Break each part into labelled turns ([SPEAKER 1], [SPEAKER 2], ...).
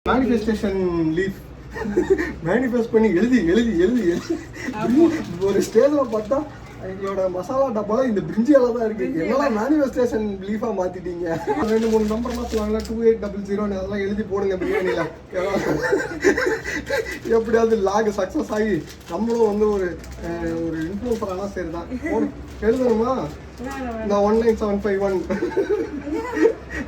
[SPEAKER 1] Manifestation leaf manifest பண்ணி எழுதி எழுதி எழுதி எழுதி ஒரு ஸ்டேஜில் பார்த்தா எங்களோட மசாலா டப்பால இந்த பிரிஞ்சியால தான் இருக்கு. என்னெல்லாம் மேனிஃபெஸ்டேஷன் லீஃபா மாத்திட்டீங்க. 2-3 நம்பர்லாம் சொல்லுவாங்களா 2800 அதெல்லாம் எழுதி போடுங்க பிரியாணியில. எப்படியாவது லாக் சக்ஸஸ் ஆகி நம்மளும் வந்து ஒரு இன்ஃப்ளூன்சரானா சரி தான் எழுதணுமா. இந்த 19751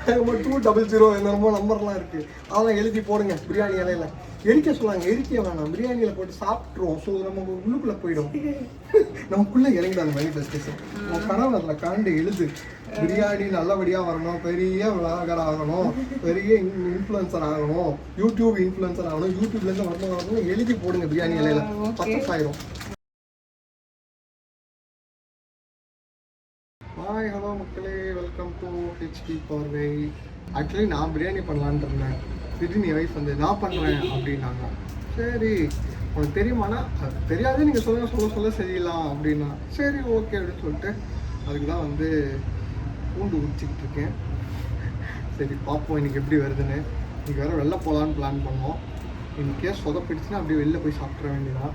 [SPEAKER 1] 200 என்னமோ நம்பர்லாம் இருக்கு. அதெல்லாம் எழுதி போடுங்க பிரியாணி இலையில. எரிக்க சொல்லாங்க, எரிக்க வேணாம், பிரியாணியில போட்டு சாப்பிட்ருவோம். ஸோ நம்ம உள்ளுக்குள்ள போயிடும், நமக்குள்ள இறங்கிடும் மேனிஃபெஸ்டேஷன். நம்ம கனவு அதில் காண்டு எழுது. பிரியாணி நல்லபடியாக வரணும், பெரிய விளாகர் ஆகணும், பெரிய இன்ஃப்ளூயன்சர் ஆகணும், யூடியூப் இன்ஃப்ளூயன்சர் ஆகணும், யூடியூப்லேருந்து வரணும் எழுதி போடுங்க பிரியாணி இலையில. சக்ஸஸ் ஆயிரும். ஹாய் ஹலோ மக்களே, வெல்கம் டு ஹெச்டி பார்வை. ஆக்சுவலி நான் பிரியாணி பண்ணலான்ட்டு இருந்தேன். திடீர்னு என் வைஃப் வந்து நான் பண்ணுறேன் அப்படின்னாங்க. சரி உனக்கு தெரியுமானா அது தெரியாது, நீங்கள் சொல்ல செய்யலாம் அப்படின்னா சரி ஓகே அப்படின்னு சொல்லிட்டு அதுக்கு தான் வந்து பூண்டு உரிச்சிக்கிட்டு இருக்கேன். சரி பார்ப்போம் இன்றைக்கி எப்படி வருதுன்னு. இன்றைக்கி வேறு வெளில போகலான்னு பிளான் பண்ணோம். இன்கேஸ் சொதப்பிடுச்சுன்னா அப்படியே வெளில போய் சாப்பிட்ற வேண்டியதான்.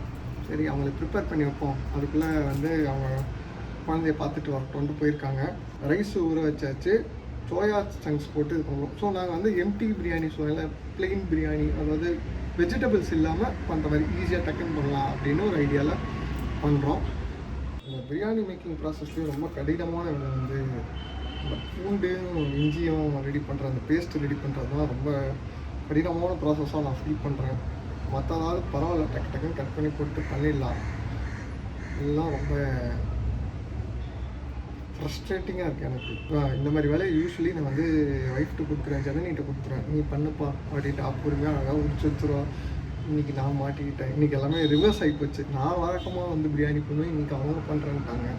[SPEAKER 1] சரி அவங்கள ப்ரிப்பேர் பண்ணி வைப்போம். அதுக்குள்ளே வந்து அவங்க குழந்தைய பார்த்துட்டு வரட்டோன்ட்டு போயிருக்காங்க. ரைஸ் ஊற வச்சாச்சு, சோயா சங்க்ஸ் போட்டு இது பண்ணுவோம். ஸோ நாங்கள் வந்து எம்டி பிரியாணி சொல்லலை, பிளெயின் பிரியாணி, அதாவது வெஜிடபிள்ஸ் இல்லாமல் பண்ணுற மாதிரி ஈஸியாக டக்குன்னு பண்ணலாம் அப்படின்னு ஒரு ஐடியாவில் பண்ணுறோம். இந்த பிரியாணி மேக்கிங் ப்ராசஸ்லேயும் ரொம்ப கடினமான வேலை வந்து இந்த பூண்டும் இஞ்சியும் ரெடி பண்ணுற அந்த பேஸ்ட்டு ரெடி பண்ணுறது தான் ரொம்ப கடினமான ப்ராசஸாக நான் ஃபீல் பண்ணுறேன். மற்றதாவது பரவாயில்ல, டக்குன்னு கட் பண்ணி போட்டு பண்ணிடலாம். இதெல்லாம் ரொம்ப ஃப்ரஸ்ட்ரேட்டிங்காக இருக்குது எனக்கு. இந்த மாதிரி வேலையை யூஸ்வலி நான் வந்து ஒய்ஃப்ட்டு கொடுக்குறேன், ஜனனிகிட்ட கொடுக்குறேன், நீ பண்ணுப்பா அப்படின்ட்டு பொறுமையாக அழகாக உரிச்சு வச்சுருவான். இன்றைக்கி நான் மாட்டிக்கிட்டேன். இன்றைக்கி எல்லாமே ரிவர்ஸ் ஆகி போச்சு. நான் வழக்கமாக வந்து பிரியாணி பண்ணுவேன், இன்றைக்கி அவங்க பண்ணுறேன்ட்டாங்க.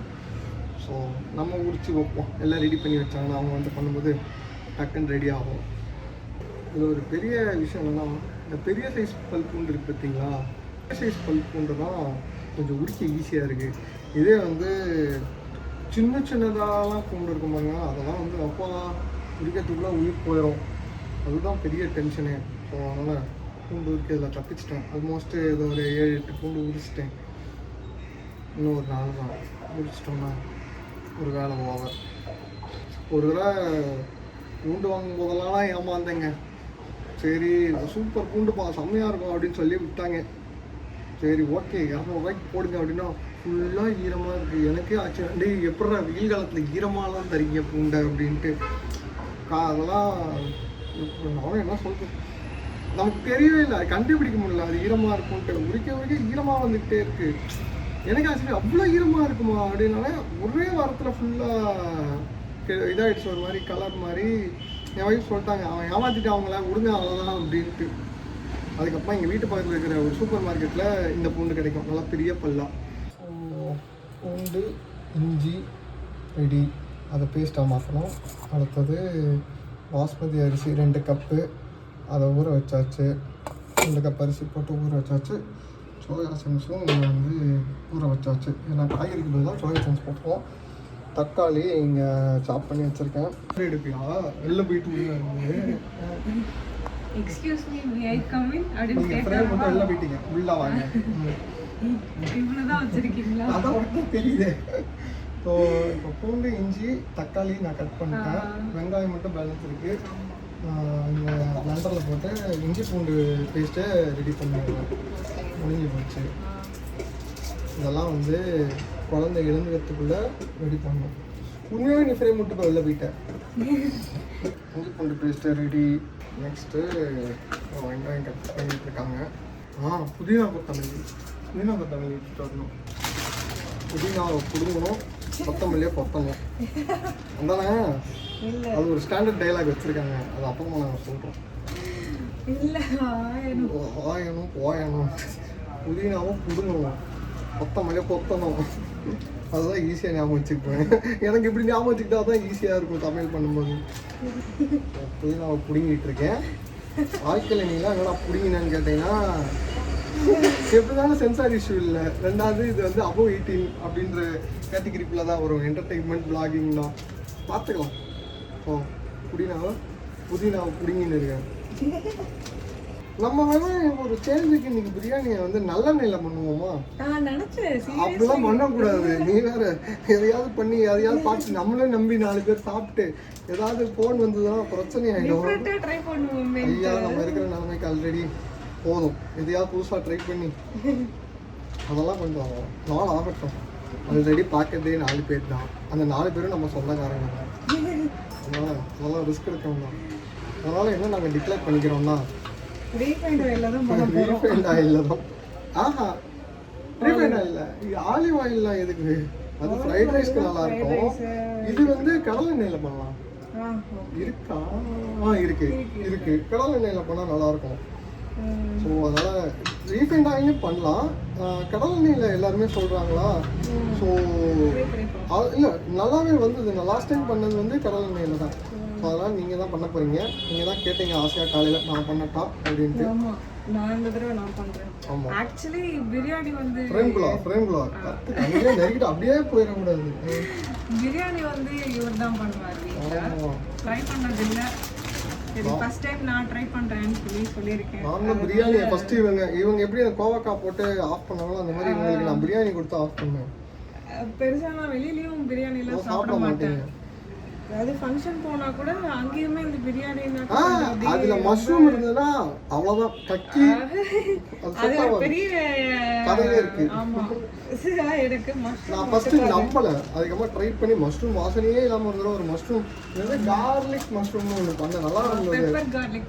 [SPEAKER 1] ஸோ நம்ம உரிச்சு வைப்போம். எல்லாம் ரெடி பண்ணி வச்சாங்கன்னா அவங்க வந்து பண்ணும்போது டக்குன்னு ரெடி ஆகும். இதில் ஒரு பெரிய விஷயம் என்னென்னா, இந்த பெரிய சைஸ் பல் பூண்டு இருக்குது பார்த்தீங்களா, பெரிய சைஸ் பல் பூண்டு தான் கொஞ்சம் உரிக்க ஈஸியாக இருக்குது. இதே வந்து சின்னதாலாம் பூண்டு இருக்குமாங்க, அதெல்லாம் வந்து அப்போ உரிக்கிறதுக்குள்ளே உயிர் போயிடும். அதுதான் பெரிய டென்ஷனு. ஸோ அதனால் பூண்டு உரிக்கிறதுல தப்பிச்சிட்டேன். ஆல்மோஸ்ட்டு இது ஒரு 7-8 பூண்டு உரிச்சிட்டேன். இன்னும் ஒரு 4 தான் உரிச்சிட்டோம்னா ஒரு வேலை ஓவர். ஒரு தடவை பூண்டு வாங்கும் போதெல்லாம் ஏமாந்தேங்க. சரி சூப்பர் பூண்டுப்பா செம்மையாக இருக்கும் அப்படின்னு சொல்லி விட்டாங்க. சரி ஓகே 200 ரூபாய்க்கு போடுங்க அப்படின்னா ஃபுல்லாக ஈரமாக இருக்குது. எனக்கே ஆச்சு, டே எப்படா வெயில் காலத்தில் ஈரமாகலாம் தரீங்க பூண்டை அப்படின்ட்டு. அதெல்லாம் நானும் என்ன சொல்கிறது, நமக்கு தெரியவே இல்லை, கண்டுபிடிக்க முடியல அது ஈரமாக இருக்கும்ன்ட்டு. உரிக்க ஈரமாக வந்துக்கிட்டே இருக்குது. எனக்கு ஆக்சுவலி அவ்வளோ ஈரமாக இருக்குமா அப்படின்னாலே ஒரே வாரத்தில் ஃபுல்லாக இதாகிடுச்சு, ஒரு மாதிரி கலர் மாதிரி. என் வயசு சொல்லிட்டாங்க, அவன் ஏமாற்றிட்டு அவங்கள விடுங்க அவ்வளோதான் அப்படின்ட்டு. அதுக்கப்புறம் எங்கள் வீட்டு பக்கத்தில் இருக்கிற ஒரு சூப்பர் மார்க்கெட்டில் இந்த பூண்டு கிடைக்கும், நல்லா பெரிய பல்லா. பூண்டு இஞ்சி ரெடி, அதை பேஸ்ட்டாக மாற்றணும். அடுத்தது பாஸ்மதி அரிசி 2 கப்பு, அதை ஊற வச்சாச்சு. 2 கப் அரிசி போட்டு ஊற வச்சாச்சு. சோயா சங்க்ஸும் வந்து ஊற வச்சாச்சு. ஏன்னா காய்கறிக்கு பதிலாக சோயா சங்க்ஸ் போட்டுருவோம். தக்காளி இங்கே சாப் பண்ணி வச்சுருக்கேன். எடுப்பியா வெளில போயிட்டு உள்ளே
[SPEAKER 2] excuse me May I come in அப்படினு கேட்டா
[SPEAKER 1] மட்டும் வெளில போயிட்டீங்க, உள்ள வாங்க.
[SPEAKER 2] இவ்வளவுதான் வச்சிருக்கீங்களா?
[SPEAKER 1] அதான் மட்டும் தெரியுது. ஸோ இப்போ பூண்டு இஞ்சி தக்காளி நான் கட் பண்ணிட்டேன். வெங்காயம் மட்டும் பேலன்ஸ் இருக்குது. இந்த பிளண்டரில் போட்டு இஞ்சி பூண்டு பேஸ்ட்டை ரெடி பண்ணிடுவேன். முடிஞ்சு போச்சு. இதெல்லாம் வந்து குழந்தை எழுந்துக்கிறதுக்குள்ளே ரெடி பண்ணணும். உண்மையாக நீ ஃப்ரேம் மட்டும் வெளில போயிட்டேன். இஞ்சி பூண்டு பேஸ்ட்டை ரெடி. நெக்ஸ்ட்டு வெங்காயம் கட் பண்ணிட்டு இருக்காங்க. புதினா கொத்தமல்லி எடுத்துகிட்டு வரணும். புதினாவை பிடுங்கணும், கொத்தமல்லியை கொத்தணும். அந்தானே அது ஒரு ஸ்டாண்டர்ட் டைலாக் வச்சுருக்காங்க. அது அப்புறமா நாங்கள் சொல்கிறோம். ஆயணும் போயணும், புதினாவும் பிடுங்கணும், கொத்தமல்லியை கொத்தணும். அதுதான் ஈஸியாக ஞாபகம் வச்சுக்குவேன். எனக்கு இப்படி ஞாபகம் வச்சுக்கிட்டா தான் ஈஸியாக இருக்கும் சமையல் பண்ணும்போது. புதினாவை பிடுங்கிட்டு இருக்கேன். வாழ்க்கையில் நீங்களாம் என்னடா பிடிங்கினான்னு கேட்டீங்கன்னா, எப்படினாலும் சென்சார் இஷ்யூ இல்லை. 2வது இது வந்து அபோவ் 18 அப்படின்ற கேட்டகிரிக்குள்ளே தான் வரும். என்டர்டெயின்மெண்ட் பிளாகிங் தான் பார்த்துக்கலாம். புதினாவை பிடிங்கின்னு இருக்கேன். நம்ம வேணா ஒரு சேஞ்சுக்கு இன்னைக்கு பிரியாணியை வந்து நல்லெண்ணெயில பண்ணுவோமா?
[SPEAKER 2] நான் நினைச்சேன்
[SPEAKER 1] அப்படிலாம் பண்ணக்கூடாது. நீ வேற எதையாவது பண்ணி எதையாவது பார்த்து நம்மளே நம்பி 4 பேர் சாப்பிட்டு ஏதாவது போன் வந்ததுன்னா பிரச்சனை ஆயிடும்.
[SPEAKER 2] ட்ரை பண்ணுவோமே.
[SPEAKER 1] ஐயா நம்ம இருக்கிற நிலைமைக்கு ஆல்ரெடி போதும். எதையாவது புதுசாக ட்ரை பண்ணி அதெல்லாம் கொஞ்சம் நாள் ஆகட்டும். ஆல்ரெடி பார்க்கறதே 4 பேர் தான். அந்த 4 பேரும் நம்ம சொந்தக்காரங்க தான். அதெல்லாம் ரிஸ்க் எடுக்க வேண்டாம். அதனால என்ன நாங்கள் டிக்ளேர் பண்ணிக்கிறோம்னா
[SPEAKER 2] ரீஃபைண்ட் ஆயில்ல தான்
[SPEAKER 1] ரீஃபைண்ட் ஆயில்ல தான். ஆஹா ரீஃபைண்ட் ஆயில் இல்லை, ஆலிவ் ஆயில்லாம் எதுக்கு? அது ஃப்ரைட் ரைஸ்க்கு நல்லா இருக்கும். இது வந்து கடலை எண்ணெயில் பண்ணலாம். இருக்கா? இருக்கு இருக்கு. கடலை எண்ணெயில் பண்ணால் நல்லா இருக்கும். ஸோ அதனால் ரீஃபைண்ட் ஆயிலும் பண்ணலாம். கடல் எண்ணெயில் எல்லாருமே சொல்கிறாங்களா? ஸோ இல்லை நல்லாவே வந்தது. நான் லாஸ்ட் டைம் பண்ணது வந்து கடல் எண்ணெயில் தான். ஸோ அதனால் நீங்கள் தான் பண்ண போகிறீங்க. நீங்கள் தான் கேட்டீங்க ஆசையாக காலையில் நான் பண்ணட்டா அப்படின்ட்டு.
[SPEAKER 2] நான் இந்த தடவை நான் பண்றேன்.
[SPEAKER 1] ஆமா
[SPEAKER 2] ஆக்சுவலி பிரியாணி வந்து
[SPEAKER 1] ஃப்ரேம்குள்ள அப்படியே நெருக்கிட்டு அப்படியே போயிடக்கூடாது.
[SPEAKER 2] பிரியாணி வந்து இவர் தான் பண்ணுவார். ட்ரை பண்ணது இல்லை. இது ஃபர்ஸ்ட் டைம் நான் ட்ரை பண்றேன்னு சொல்லியிருக்கேன்.
[SPEAKER 1] நான் பிரியாணி ஃபர்ஸ்ட் இவங்க எப்படி கோவக்காய் போட்டு ஆஃப் பண்ணாங்களோ அந்த மாதிரி இவங்களுக்கு நான் பிரியாணி கொடுத்து ஆஃப் பண்ணேன்.
[SPEAKER 2] பெருசா நான் வெளியிலயும் பிரியாணி எல்லாம் சாப்பிட மாட்டேன். அதாவது ஃபங்க்ஷன் போனா கூட அங்கேயுமே இந்த பிரியாணி
[SPEAKER 1] அதுல மஷ்ரூம் இருந்ததுன்னா அவ்வளவுதான் கக்கி.
[SPEAKER 2] அது பெரிய
[SPEAKER 1] கதையே இருக்கு.
[SPEAKER 2] ஆமா எனக்கு
[SPEAKER 1] நான் ஃபர்ஸ்ட் நம்பல. அதுக்கப்புறம் ட்ரை பண்ணி மஷ்ரூம் வாசனையே இல்லாம ஒரு தடவை ஒரு மஷ்ரூம் கார்லிக் மஷ்ரூம்னு ஒன்று பண்ண நல்லா இருந்தது.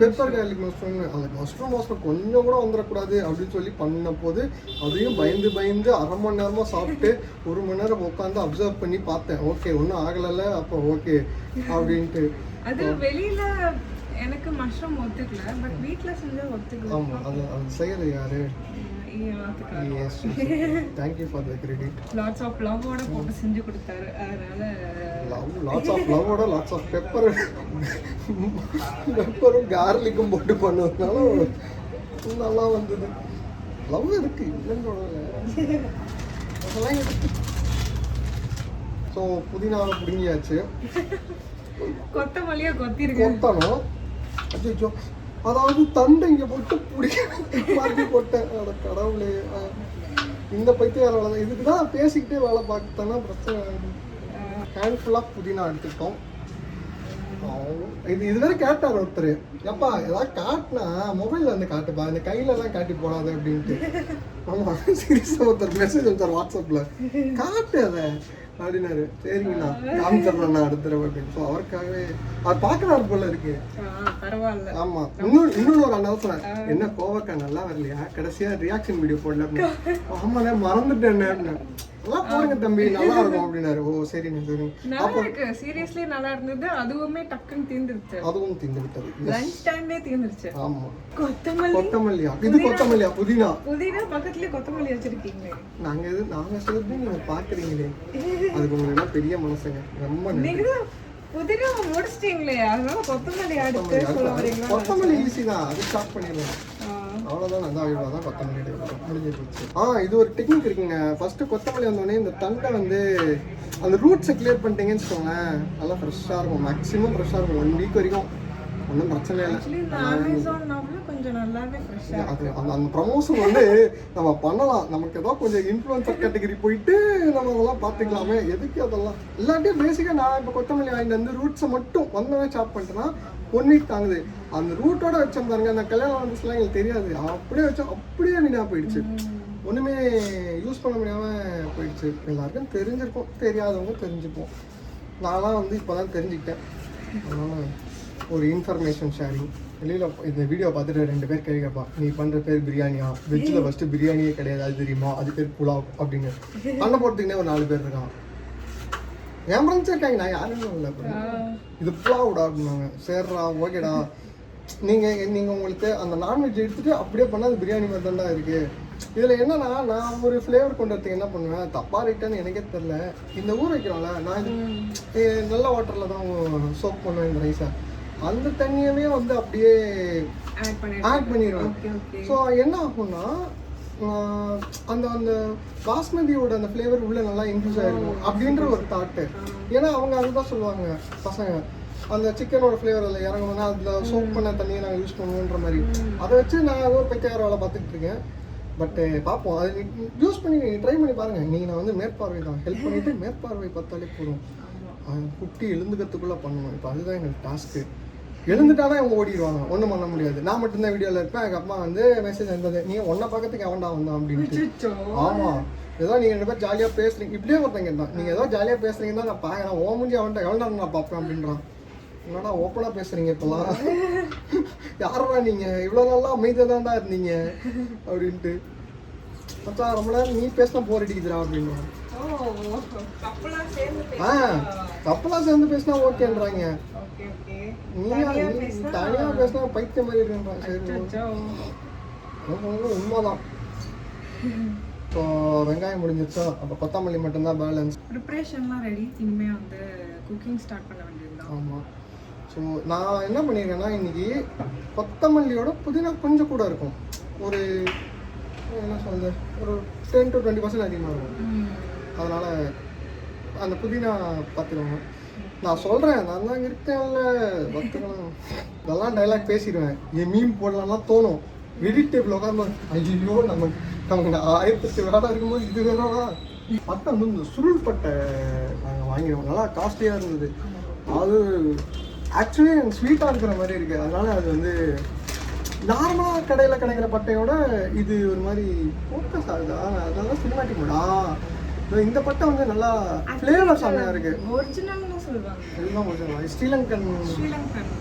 [SPEAKER 1] Pepper garlic mushroom. அந்த மஷ்ரூம் வாசனை கொஞ்சம் கூட வந்துடக்கூடாது அப்படின்னு சொல்லி பண்ண போது அதையும் பயந்து பயந்து 1/2 மணி நேரமா சாப்பிட்டு 1 மணி நேரம் உட்காந்து அப்சர்வ் பண்ணி பார்த்தேன். ஓகே ஒன்றும் ஆகலைல்ல, அப்போ ஓகே அப்படின்ட்டு.
[SPEAKER 2] அது வெளியில எனக்கு மஷ்ரூம் ஒத்துக்கல, பட் வீட்ல செஞ்சா ஒத்துக்கல.
[SPEAKER 1] ஆமா அது செய்யறது யாரு? Yes, thank you for the credit.
[SPEAKER 2] Lots of love ஓட போட்டு செஞ்சு கொடுத்தாரு. அதனால
[SPEAKER 1] lots of love ஓட lots of பெப்பரும் கார்லிக்கும் போட்டு பண்ணதுனால நல்லா வந்தது. லவ் இருக்கு இல்லைன்னு. ஸோ புதினாவை பிடுங்கியாச்சு.
[SPEAKER 2] கொத்தமல்லியா கொத்தணும்.
[SPEAKER 1] அச்சோ அதாவது தண்டை இங்கே போட்டு மாற்றி போட்டேன். அதோட கடவுளே இந்த பைத்தியம் வேலை தான். இதுக்கு தான் பேசிக்கிட்டே வேலை பார்க்கத்தானா பிரச்சனை. ஹேண்ட் ஃபுல்லாக புதினா எடுத்துக்கிட்டோம். இதுவரை கேட்டார் ஒருத்தர், எப்பா ஏதாவது காட்டினா மொபைலில் வந்து காட்டுப்பா, இந்த கையிலலாம் காட்டி போடாது அப்படின்ட்டு. ஆமாம் சீரியஸாக ஒருத்தர் மெசேஜ் வச்சார் வாட்ஸ்அப்பில், காட்டு அதை அப்படின்னாரு. சரிங்கண்ணா காமிச்சிடறேண்ணா அடுத்த தடவை அப்படின்னு. ஸோ அவருக்காகவே அவர் பார்க்குறாரு போல இருக்கு.
[SPEAKER 2] பரவாயில்ல.
[SPEAKER 1] ஆமாம் இன்னொன்று ஒரு அனௌன்ஸ்மெண்ட். என்ன கோவக்கா நல்லா வரலையா, கடைசியாக ரியாக்ஷன் வீடியோ போடல அப்படின்னு. ஆமாண்ணே மறந்துட்டேன் அப்படின்னு. நல்லா போடுங்க தம்பி நல்லா இருக்கும் அப்படின்னாரு. ஓ சரிண்ணே சரி.
[SPEAKER 2] நல்லா இருக்கு, சீரியஸ்லி நல்லா இருந்தது. அதுவுமே டக்குன்னு தீர்ந்துருச்சு.
[SPEAKER 1] அதுவும் தீர்ந்து விட்டது.
[SPEAKER 2] லஞ்ச் டைம்லயே தீர்ந்துருச்சு.
[SPEAKER 1] ஆமா
[SPEAKER 2] கொத்தமல்லியா
[SPEAKER 1] இது கொத்தமல்லியா புதினா
[SPEAKER 2] பக்கத்துலயே கொத்தமல்லி வச்சிருக்கீங்க.
[SPEAKER 1] நாங்க சொல்றது நீங்க பாக்குறீங்களே, அதுக்கு உங்களுக்கு பெரிய மனசுங்க. ரொம்ப
[SPEAKER 2] நீங்க புதினா முடிச்சிட்டீங்களே, அதனால கொத்தமல்லி அடுத்து சொல்லுவீங்களா?
[SPEAKER 1] கொத்தமல்லி ஈஸி தான், அது ஸ்டார்ட் பண்ணிடலாம். அவ்வளோதான். அதான் இவ்வளோதான் கொத்தமல்லி முடிஞ்சு போச்சு. இது ஒரு டெக்னிக் இருக்குங்க. ஃபர்ஸ்ட்டு கொத்தமல்லி வந்தோடனே இந்த தண்டை வந்து அந்த ரூட்ஸை கிளியர் பண்ணிட்டீங்கன்னு வச்சுக்கோங்களேன், நல்லா ஃப்ரெஷ்ஷாக இருக்கும். மேக்ஸிமம் ஃப்ரெஷ்ஷாக இருக்கும். 1 வீக் வரைக்கும் ஒன்றும் பிரச்சனை இல்லை. அது அந்த ப்ரமோஷன் வந்து நம்ம பண்ணலாம். நமக்கு ஏதோ கொஞ்சம் இன்ஃப்ளூயன்சர் கேட்டகரி போயிட்டு நம்ம அதெல்லாம் பார்த்துக்கலாமே, எதுக்கு அதெல்லாம். எல்லாத்தையும் பேசிக்காக நான் இப்போ கொத்தமல்லி வாங்கிட்டு வந்து ரூட்ஸை மட்டும் வந்தவன் சாப் பண்ணிட்டேன்னா 1 வீக் தாங்குது. அந்த ரூட்டோட வச்சோம் பாருங்க, அந்த கல்யாணம் வந்துச்சுலாம் எங்களுக்கு தெரியாது. அப்படியே வச்சோம், அப்படியே வீணாக போயிடுச்சு. ஒன்றுமே யூஸ் பண்ண முடியாமல் போயிடுச்சு. எல்லாருக்கும் தெரிஞ்சிருக்கும், தெரியாதவங்க தெரிஞ்சுப்போம். நான்லாம் வந்து இப்போ தான் தெரிஞ்சுக்கிட்டேன். அதனால் ஒரு இன்ஃபர்மேஷன் ஷேரிங். வெளியில் இந்த வீடியோ பார்த்துட்டு 2 பேர் கேட்கப்பா, நீ பண்ணுற பேர் பிரியாணியா? வெஜ்ஜில் ஃபஸ்ட்டு பிரியாணியே கிடையாது, அது தெரியுமா? அது பேர் புலாவ் அப்படின்னு பண்ண போகிறதுக்குனே ஒரு 4 பேர் இருக்கான். என் ஃப்ரெண்ட்ஸ் இருக்காங்க, நான் யாருன்னு இல்லை. இது புலாவுடா அப்படின்னாங்க. சேர்றா ஓகேடா. நீங்கள் உங்களுக்கு அந்த நான்வெஜ் எடுத்துகிட்டு அப்படியே பண்ணால் அது பிரியாணி மாதிரி தான்டா இருக்குது. இதில் என்னன்னா, நான் ஒரு ஃப்ளேவர் கொண்டு வரதுக்கு என்ன பண்ணுவேன், தப்பாக ரைட்டான்னு எனக்கே தெரில. இந்த ஊற வைக்கிறோம்ல, நான் இது நல்ல வாட்டரில் தான் சோப் பண்ணுவேன் இந்த ரைஸை. அந்த தண்ணியவே வந்து அப்படியே ஆட் பண்ணிடுவேன். ஸோ என்ன ஆகும்னா அந்த அந்த பாஸ்மதியோட அந்த ஃப்ளேவர் உள்ள நல்லா இன்ஃப்யூஸ் ஆகிருக்கும் அப்படின்ற ஒரு தாட்டு. ஏன்னா அவங்க அதுதான் சொல்லுவாங்க பசங்க, அந்த சிக்கனோட ஃப்ளேவர் அதில் இறங்கணும்னா அதில் சோப் பண்ண தண்ணியை நாங்கள் யூஸ் பண்ணுவோன்ற மாதிரி அதை வச்சு நான் ஒரு பைத்தியார வேலை பார்த்துக்கிட்டு இருக்கேன். பட்டு பார்ப்போம், அது யூஸ் பண்ணி ட்ரை பண்ணி பாருங்கள். நீங்கள் நான் வந்து மேற்பார்வை தான் ஹெல்ப் பண்ணிவிட்டு மேற்பார்வை பார்த்தாலே போதும். குட்டி எழுந்துக்கிறதுக்குள்ளே பண்ணணும். இப்போ அதுதான் எங்களுக்கு டாஸ்க்கு. எழுந்துட்டாலே அவங்க ஓடிடுவாங்க, ஒன்றும் பண்ண முடியாது. நான் மட்டும்தான் வீடியோவில் இருப்பேன். எங்கள் அம்மா வந்து மெசேஜ் அனுப்பது, நீங்கள் ஒன்றை பக்கத்துக்கு எவன்டா வந்தான் அப்படின்ட்டு. ஆமாம், ஏதோ நீங்கள் ரெண்டு பேர் ஜாலியாக பேசுகிறீங்க. இப்படியே ஒருத்தங்க தான், நீங்கள் ஏதோ ஜாலியாக பேசுகிறீங்கன்னா நான் பார்க்குறேன், ஓ முடிஞ்சு எவன்டா நான் பார்ப்பேன் அப்படின்றான். என்னடா ஓப்பனாக பேசுகிறீங்க இப்போலாம், யாரா நீங்கள் இவ்வளோ நாளாக அமைதியாக தான்டா இருந்தீங்க அப்படின்ட்டு. மச்சா ரொம்ப நேரம் நீ பேசினா போர் அடிக்குதுடா அப்படின்னா. கப்பலாக சேர்ந்து பேசினா ஓகேன்றாங்க. நீ தனியாக பேசினா பைத்தியம் மாதிரி இருக்குன்றாங்க. சரி, உண்மைதான். இப்போ வெங்காயம் முடிஞ்சிருச்சா, அப்போ கொத்தமல்லி மட்டும்தான் பேலன்ஸ்.
[SPEAKER 2] ப்ரிப்பரேஷன்லாம் ரெடி, இனிமேல் வந்து குக்கிங் ஸ்டார்ட் பண்ண வேண்டியது.
[SPEAKER 1] ஆமாம். ஸோ நான் என்ன பண்ணியிருக்கேன்னா, இன்றைக்கி கொத்தமல்லியோட புதினா கொஞ்சம் கூட இருக்கும். ஒரு என்ன சொல்கிறது, ஒரு 10 to 20% அதிகமாக இருக்கும். அதனால் அந்த புதினா பார்த்துக்கோங்க. நான் சொல்கிறேன், நான் தான் இருக்கேன்ல பார்த்துக்கலாம். இதெல்லாம் டைலாக் பேசிடுவேன். என் மீன் போடலாம்லாம் தோணும். எடிட் டேபிள் உட்காந்து ஐயோ நமக்கு 1008 வேலை இருக்கும்போது இது வேணாவா. பட்டை வந்து இந்த சுருள் பட்டை நாங்கள் வாங்கிடுவோம். நல்லா காஸ்ட்லியாக இருந்தது. அது ஆக்சுவலி எனக்கு ஸ்வீட்டாக இருக்கிற மாதிரி இருக்குது. அதனால் அது வந்து நார்மலாக கடையில் கிடைக்கிற பட்டையோட இது ஒரு மாதிரி ஃபோக்கஸ் ஆகுதா, அதனால சினிமாட்டிக் மோடா. இந்த பட்டை வந்து நல்லா ஃப்ளேவர் செம்மையாக இருக்குது.
[SPEAKER 2] ஒரிஜினல்னு சொல்லுவாங்க.
[SPEAKER 1] எல்லாம் ஒரிஜினல் ஸ்ரீலங்கன்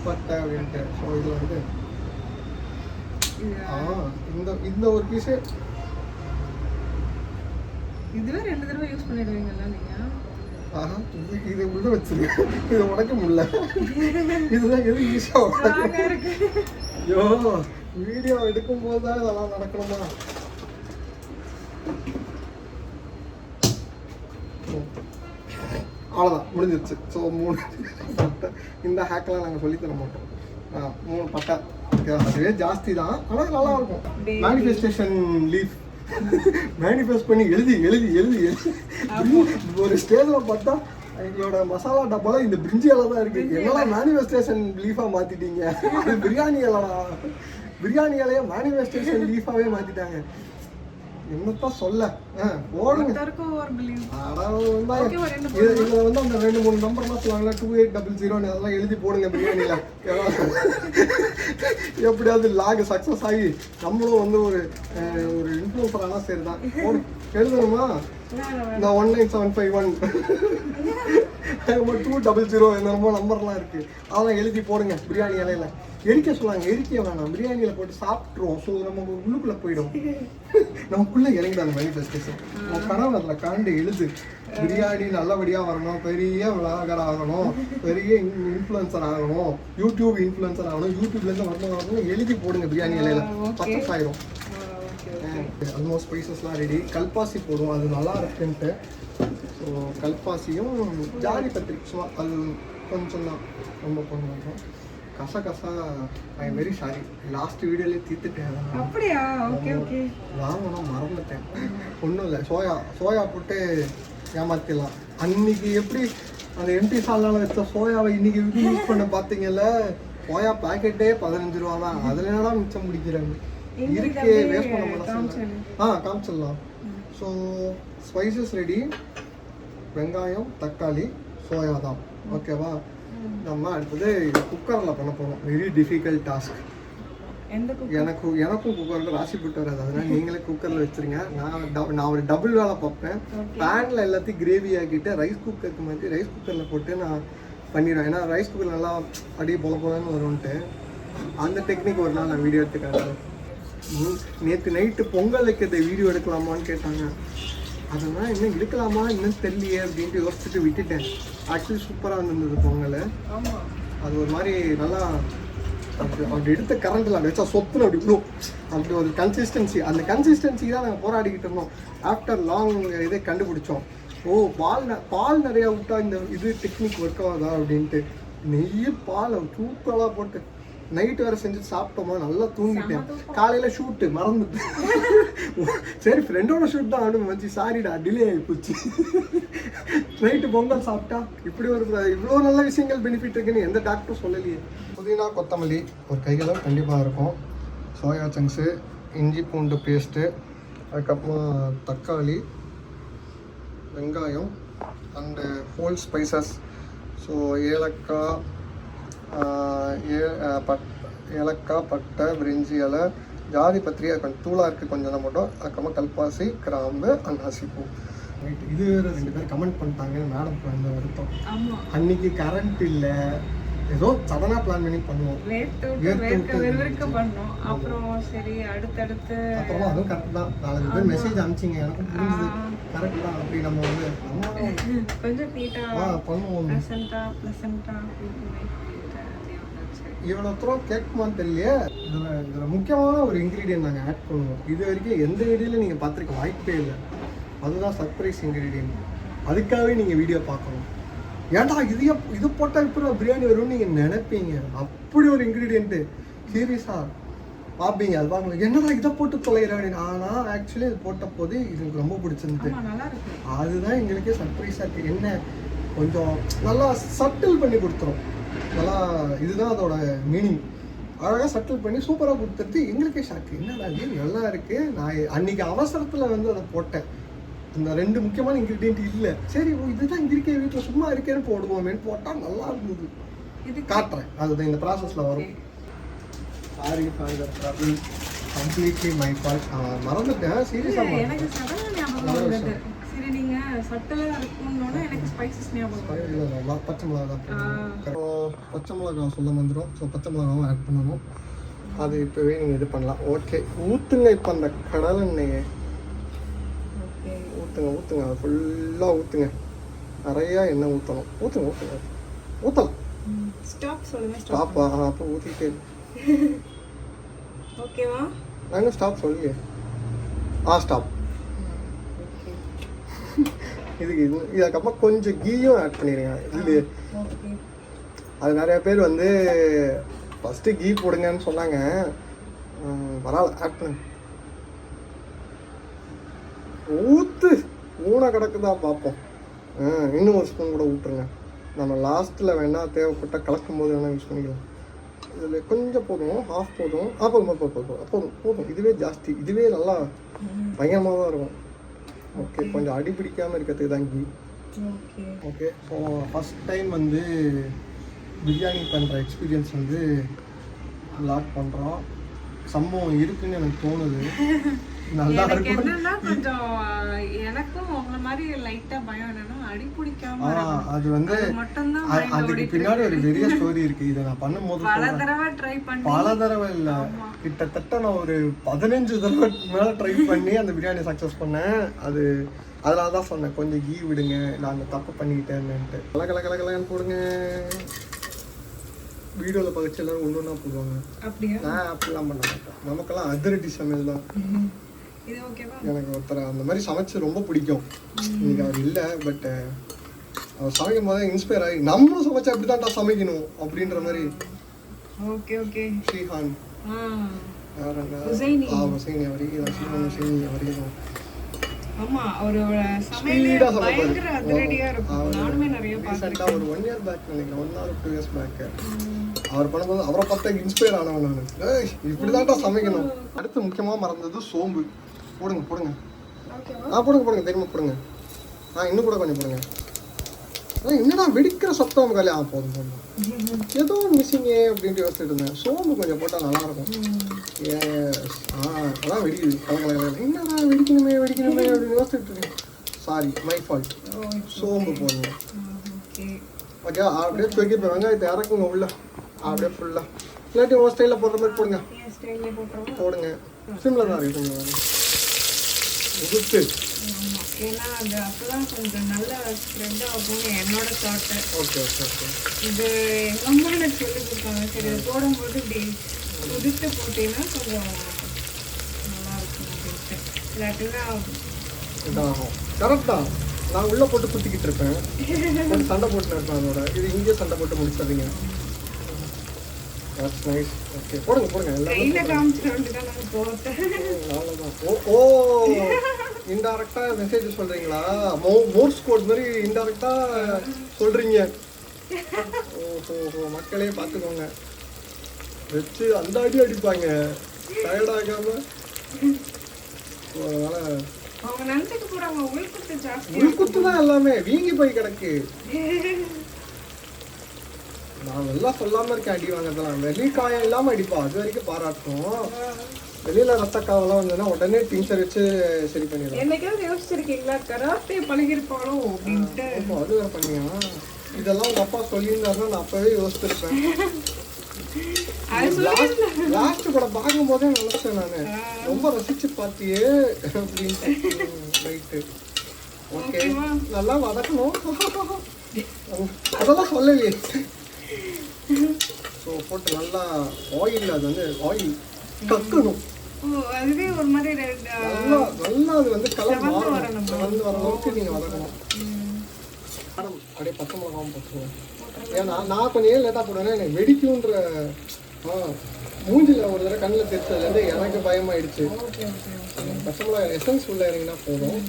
[SPEAKER 1] பட்டை அப்படின்ட்டு. ஸோ இதில் வந்து இந்த ஒரு பீஸு
[SPEAKER 2] இதுவே 2 தடவை யூஸ் பண்ணிடுவீங்கல்ல நீங்கள்?
[SPEAKER 1] இது உள்ள வச்சிருக்க, இதை உடைக்க முடியல. இதுதான் எது ஈஸியாக இருக்கு. ஐயோ, வீடியோ எடுக்கும் போது தான் இதெல்லாம் நடக்கணுமா? அவ்வளோதான், முடிஞ்சிருச்சு. ஸோ 3 பட்டை. இந்த ஹேக்கெலாம் நாங்கள் சொல்லித்தர மாட்டோம். 3 பட்டை அதுவே ஜாஸ்தி தான், ஆனால் நல்லா இருக்கும். மேனிஃபெஸ்டேஷன் லீஃப் மேனிஃபெஸ்ட் பண்ணி எழுதி ஒரு ஸ்டேஜில் பார்த்தா எங்களோட மசாலா டப்பால இந்த பிரிஞ்சியால தான் இருக்கு. என்னெல்லாம் மேனிஃபெஸ்டேஷன் லீஃபாக மாற்றிட்டீங்க. அது பிரியாணி இலையை மேனிஃபெஸ்டேஷன் லீஃபாகவே மாற்றிட்டாங்க. என்னத்தான் சொல்ல போடுங்க. இதில் வந்து அந்த 2-3 நம்பர்லாம் சொல்லுவாங்களா, 2800 அதெல்லாம் எழுதி போடுங்க பிரியாணியில். எப்படியாவது லாக் சக்ஸஸ் ஆகி நம்மளும் வந்து ஒரு இன்ஃப்ளூன்சரானா சரி தான். எழுதணுமா? இந்த 19751 200 என்னமோ நம்பர்லாம் இருக்குது, அதெல்லாம் எழுதி போடுங்க பிரியாணி இலையில. எரிக்க சொல்லாங்க, எரிக்க வேணாம், பிரியாணியில் போட்டு சாப்பிட்ருவோம். ஸோ நம்ம உள்ளுக்குள்ளே போயிடும், நமக்குள்ளே இறங்கிடாங்க மேனிஃபெஸ்டேஷன். நம்ம கனவு அதில் கண்டு எழுது, பிரியாணி நல்லபடியாக வரணும், பெரிய விளாகர் ஆகணும், பெரிய இன்ஃப்ளூயன்சர் ஆகணும், யூடியூப் இன்ஃப்ளூயன்சர் ஆகணும், யூடியூப்லேருந்து வரணும் எழுதி போடுங்க பிரியாணி இலையில. சக்ஸஸ் ஆயிரும். ஆல்மோஸ்ட் ஸ்பைசஸ்லாம் ரெடி. கல்பாசி போடுவோம், அது நல்லா இருக்குன்ட்டு. ஸோ கல்பாசியும் ஜாதி பத்திரி சும்மா அது கொஞ்சம் தான், ரொம்ப பண்ணுவோம். கசகசா ஐ வெரி சாரி, லாஸ்ட் வீடியோலேயே தீர்த்துட்டேன்.
[SPEAKER 2] அப்படியா? Okay okay.
[SPEAKER 1] வாங்கணும் மறந்துட்டேன். ஒன்றும் இல்லை, சோயா போட்டு ஏமாத்திடலாம். அன்னைக்கு எப்படி அந்த எம்டி சால்னால வச்ச சோயாவை இன்னைக்கு யூஸ் பண்ண பார்த்தீங்கல்ல, சோயா பேக்கெட்டே 15 ரூபா தான். அதில் என்னடா மிச்சம் முடிக்கிறாங்க, இருக்கே வேஸ்ட் பண்ண மாட்டேன். காமிச்சிடலாம். ஸோ ஸ்பைசஸ் ரெடி, வெங்காயம், தக்காளி, சோயா தான். ஓகேவா? நம்ம அடுத்தது குக்கரில் பண்ண போகிறோம். Very difficult task. எனக்கும் குக்கரில் ராசி போட்டு வராது, அதனால் நீங்களே குக்கரில் வச்சுருங்க. நான் ஒரு டபுள் வேலை பார்ப்பேன். பேனில் எல்லாத்தையும் கிரேவி ஆக்கிட்டு ரைஸ் குக்கருக்கு மாற்றி ரைஸ் குக்கரில் போட்டு நான் பண்ணிடுவேன். ஏன்னா ரைஸ் குக்கர் நல்லா அப்படியே போலன்னு வரும்ன்ட்டு. அந்த டெக்னிக் ஒரு நாள் நான் வீடியோ எடுத்துக்காட்டேன். நேற்று நைட்டு பொங்கல் வைக்கிறத வீடியோ எடுக்கலாமான்னு கேட்டாங்க. அதெல்லாம் இன்னும் எடுக்கலாமா இன்னும் தெரியலையே அப்படின்ட்டு யோசிச்சுட்டு விட்டுட்டேன். ஆக்சுவலி சூப்பராக இருந்தது பொங்கல். அது ஒரு மாதிரி நல்லா அப்படி எடுத்த கரண்டில் அப்படி வச்சா சொத்துன்னு அப்படி விடும். அப்படி ஒரு கன்சிஸ்டன்சி, அந்த கன்சிஸ்டன்சி தான் நாங்கள் போராடிக்கிட்டு இருந்தோம். ஆஃப்டர் லாங் இதே கண்டுபிடிச்சோம். பால் நிறையா விட்டா இந்த இது டெக்னிக் ஒர்க் ஆகுதா அப்படின்ட்டு. நெய் பால் தூக்கலாக போட்டு நைட்டு வேறு செஞ்சு சாப்பிட்டோமா, நல்லா தூங்கிட்டேன். காலையில் ஷூட்டு மறந்துட்டு சரி ஃப்ரெண்டோட ஷூட் தான் ஆடும் வச்சு சாரிடா டிலே ஆகி போச்சு. நைட்டு பொங்கல் சாப்பிட்டா இப்படி ஒரு இவ்வளோ நல்ல விஷயங்கள் பெனிஃபிட் இருக்குன்னு எந்த டாக்டரும் சொல்லலையே. புதினா கொத்தமல்லி ஒரு கைகளவு கண்டிப்பாக இருக்கும். சோயா சங்க்ஸு, இஞ்சி பூண்டு பேஸ்ட்டு, அதுக்கப்புறமா தக்காளி, வெங்காயம் அண்டு ஹோல் ஸ்பைசஸ். ஸோ ஏலக்காய், ஏலக்காய், பட்டை, பிரிஞ்சி இலை, ஜாதி பத்திரி, கொஞ்சம் தூளாக இருக்குது கொஞ்சம் தான் மட்டும். அதுக்கப்புறமா கல்பாசி, கிராம்பு, அன்னாசிப்பூ. ரைட், இது வேறு 2 பேர் கமெண்ட் பண்ணிட்டாங்க மேடம்க்கு வந்து வருத்தம். அன்னைக்கு கரண்ட் இல்லை, ஏதோ சடனாக பிளான் பண்ணி பண்ணுவோம்,
[SPEAKER 2] பண்ணோம். அப்புறம் சரி அடுத்தடுத்து
[SPEAKER 1] அப்புறமா அதுவும் கரெக்ட் தான். 4 பேர் மெசேஜ் அனுப்பிச்சிங்க, எனக்கும் புரிஞ்சுது கரெக்ட் தான். அப்படி நம்ம வந்து
[SPEAKER 2] கொஞ்சம் நீட்டாக
[SPEAKER 1] பண்ணுவோம். இவ்வளோ தூரம் கேட்குமான்னு தெரியலையே. இதில் முக்கியமான ஒரு இன்க்ரீடியன்ட் நாங்கள் ஆட் பண்ணுவோம். இது வரைக்கும் எந்த வீடியோவில் நீங்கள் பார்த்துருக்க வாய்ப்பே இல்லை. அதுதான் சர்ப்ரைஸ் இன்க்ரீடியன்ட். அதுக்காகவே நீங்கள் வீடியோ பார்க்கணும். ஏன்டா இது போட்டால் இப்போ பிரியாணி வரும்னு நீங்கள் நினைப்பீங்க. அப்படி ஒரு இன்க்ரீடியண்ட்டு சீரியஸாக பார்ப்பீங்க. அது பார்க்கணும், என்னடா இதை போட்டு தொலைகிறேன் அப்படின்னு. ஆனால் ஆக்சுவலி இது போட்ட போது எனக்கு ரொம்ப பிடிச்சிருந்து. அதுதான் எங்களுக்கே சர்ப்ரைஸாக இருக்குது. என்ன கொஞ்சம் நல்லா சட்டில் பண்ணி கொடுத்துரும். நல்லா இதுதான் அதோட மீனிங். அழகாக சட்டில் பண்ணி சூப்பராக கொடுத்துட்டு எங்களுக்கே ஷாக்கு, என்னடா இது நல்லா இருக்குது. நான் அன்றைக்கி அவசரத்தில் வந்து அதை போட்டேன். இந்த 2 முக்கியமான இன்க்ரீடியன்ட் இல்லை. சரி இதுதான் இங்கே இருக்கே, வீட்டில் சும்மா இருக்கேன்னு போடுவோமேன்னு போட்டால் நல்லா இருந்தது. இது காட்டுறேன், அதுதான் இந்த ப்ராசஸில் வரும். Sorry for the trouble, completely my fault. மறந்துட்டேன் சீரியஸாக.
[SPEAKER 2] எனக்கு சடனாக ஞாபகம் வந்தது. சரி நீங்கள் சட்டலாக இருக்கும்னோன்னா எனக்கு ஸ்பைசஸ் ஞாபகம்.
[SPEAKER 1] பச்சை மிளகா தான். பச்சை மிளகா சொல்ல வந்துடும். ஸோ பச்சை மிளகாவும் ஆட் பண்ணணும். அது இப்போவே நீங்கள் இது பண்ணலாம். ஓகே, ஊற்றுங்க. இப்போ அந்த கடலை எண்ணெயை ஊற்றுங்க. அதை ஃபுல்லாக ஊற்றுங்க. நிறையா எண்ணெய் ஊற்றணும். ஊற்றலாம்.
[SPEAKER 2] ஸ்டாப் சொல்லுங்கள்.
[SPEAKER 1] ஸ்டாப்பா? அப்போ ஊற்றிட்டே
[SPEAKER 2] ஓகேவா?
[SPEAKER 1] நாங்கள் ஸ்டாப் சொல்லுங்க. ஸ்டாப். இதுக்கு இதுக்கப்புறம் கொஞ்சம் கீயும் ஆட் பண்ணிடுங்க. இது அது நிறைய பேர் வந்து ஃபஸ்ட்டு கீ போடுங்கன்னு சொன்னாங்க. பரவாயில்ல, ஆட் பண்ணுங்க. ஊற்று ஊனை கிடக்குதா பார்ப்போம். இன்னும் ஒரு ஸ்பூன் கூட ஊற்றுருங்க. நம்ம லாஸ்ட்டில் வேணால் தேவைப்பட்ட கலக்கும் போது வேணால் யூஸ் பண்ணிக்கலாம். இதில் கொஞ்சம் போதும், ஹாஃப் போதும். போதும். இதுவே ஜாஸ்தி. இதுவே நல்லா பயங்கரமாக தான் இருக்கும். ஓகே, கொஞ்சம் அடி பிடிக்காமல் இருக்கிறதுக்கு தான் கீ. ஓகே, ஸோ ஃபஸ்ட் டைம் வந்து பிரியாணி பண்ணுற எக்ஸ்பீரியன்ஸ் வந்து லாக் பண்ணுறோம். சம்பவம் இருக்குன்னு எனக்கு தோணுது. நல்லா இருக்கும்.
[SPEAKER 2] கொஞ்சம் எனக்கும் உங்களை மாதிரி லைட்டா பயம் என்னன்னா அடி பிடிக்காம
[SPEAKER 1] அது வந்து அதுக்கு பின்னாடி ஒரு பெரிய ஸ்டோரி இருக்கு. இதை நான் பண்ணும்போது பல தடவை இல்லை, கிட்டத்தட்ட நான் ஒரு 15 தடவை மேலே ட்ரை பண்ணி அந்த பிரியாணி சக்ஸஸ் பண்ணேன். அதனால தான் சொன்னேன் கொஞ்சம் கீ விடுங்க, நான் அந்த தப்பு பண்ணிக்கிட்டேன்னுட்டு. கலகலன்னு போடுங்க. வீடியோவில் பகிச்சு எல்லாரும் ஒன்று ஒன்றா போடுவாங்க. நான் அப்படிலாம் பண்ண மாட்டேன். நமக்கெல்லாம் அதிரடி சமையல் தான். எனக்கு ஒருத்தர் அந்த மாதிரி சமைச்சு ரொம்ப பிடிக்கும். இன்னைக்கு அவர் இல்லை, பட் அவர் சமைக்கும் போது இன்ஸ்பயர் ஆகி நம்மளும் சமைச்சா அப்படி தான்டா சமைக்கணும் அப்படின்ற மாதிரி. ஸ்ரீஹான் ஹுசைனி அவரையும்
[SPEAKER 2] ஆமா, அவரோட சமையல் பயங்கர அதிரடியா இருக்கும். நானுமே நிறைய
[SPEAKER 1] பார்த்தேன். ஒரு 1 year பேக் நினைக்கிறேன், 1 or 2 years பேக் அவர் பண்ணும்போது அவரை பார்த்தா இன்ஸ்பயர் ஆனவன் நான். இப்படிதான்டா சமைக்கணும். அடுத்து முக்கியமாக மறந்தது சோம்பு. போடுங்க. போடுங்க தெரியுமா போடுங்க. இன்னும் கூட கொஞ்சம் போடுங்க. என்னடா வெடிக்கிற சத்தம் காலையா? போதும். ஏதோ மிஸ்ஸிங்கே அப்படின்ட்டு யோசிச்சுட்டு இருந்தேன். சோம்பு கொஞ்சம் போட்டால் நல்லாயிருக்கும். அதான் வெடிக்குது. என்னடா வெடிக்கணுமே அப்படின்னு யோசிச்சுட்டு இருக்கேன். Sorry, my fault. சோம்பு போடுங்க. ஓகே, அப்படியே தூக்கி வெங்காயத்தை இறக்குங்க உள்ள. அப்படியே ஃபுல்லாக இல்லாட்டி உங்கள் ஸ்டைலில் போடுற மாதிரி போடுங்க. சிம்லர் தான் இருக்குங்க. உதுத்து
[SPEAKER 2] ஏன்னா அது அப்போதான் கொஞ்சம் நல்ல ஸ்ப்ரெட் ஆகும்னு என்னோட தாட்டு.
[SPEAKER 1] ஓகே.
[SPEAKER 2] இது எங்கள் அம்மா எனக்கு சொல்லி கொடுத்தாங்க. சரி, இது போடும்போது இப்படி உதிர்த்து போட்டீங்கன்னா கொஞ்சம் நல்லா இருக்கும் அப்படின்ட்டு. இல்லாட்டினா
[SPEAKER 1] இதாகும். கரெக்ட் தான். நான் உள்ளே போட்டு குத்திக்கிட்டு இருப்பேன், சண்டை போட்டு இருப்பேன். அதோட இது இங்கே சண்டை போட்டு முடிச்சிடுறீங்க. That's nice. ஓகே போடுங்க போடுங்க எல்லாமே
[SPEAKER 2] கையில காமிச்சிட்டு தான் நான் போட்டேன்.
[SPEAKER 1] அவ்வளோதான். ஓ இன்டைரக்டா மெசேஜ் சொல்றீங்களா? மோர்ஸ் கோட் மாதிரி இன்டைரக்டா சொல்றீங்க. ஓஹோ மக்களே பார்த்துக்கோங்க. வச்சு அந்த அடி அடிப்பாங்க டயர்டாகாம. அதனால
[SPEAKER 2] அவங்க நினைச்சிட்டு போறாங்க உள்குத்து ஜாஸ்தி.
[SPEAKER 1] உள்குத்து தான் எல்லாமே வீங்கி போய் கிடக்கு. நான் நல்லா சொல்லாம இருக்கேன் அடி வாங்கறதெல்லாம். வெளிக்காயம் இல்லாம அடிப்பா, அது வரைக்கும் பாராட்டும். வெளியில ரத்தக்காவெல்லாம் வந்ததுன்னா உடனே டின்சர் வச்சு சரி பண்ணிடுவோம்.
[SPEAKER 2] என்னைக்காவது யோசிச்சிருக்கீங்களா கராத்தே பழகிருப்பாளோ அப்படின்ட்டு?
[SPEAKER 1] அது வேற பண்ணியா? இதெல்லாம் உங்க அப்பா சொல்லியிருந்தாருன்னா நான் அப்பவே யோசிச்சிருப்பேன். லாஸ்ட் படம் பார்க்கும் போதே நினைச்சேன் நானு, ரொம்ப ரசிச்சு பார்த்தியே அப்படின்ட்டு. ரைட்டு ஓகே, நல்லா வதக்கணும். அதெல்லாம் சொல்லலையே. ஸோ போட்டு நல்லா ஆயில், அது வந்து ஆயில் கக்கணும்.
[SPEAKER 2] அதுவே ஒரு மாதிரி
[SPEAKER 1] நல்லா நல்லா அது வந்து கலர் மாறணும். கலந்து வர அளவுக்கு நீங்கள் வதக்கணும். அப்படியே பச்சை மிளகாவும் போட்டுருவோம். ஏன்னா நான் கொஞ்சம் லேட்டாக போடுவேன்னா எனக்கு வெடிக்குன்ற மூஞ்சில் ஒரு தடவை கண்ணில் தெரிச்சதுலேருந்து எனக்கு பயமாயிடுச்சு. பச்சை மிளகா எசன்ஸ் உள்ள இறங்கினா போதும்.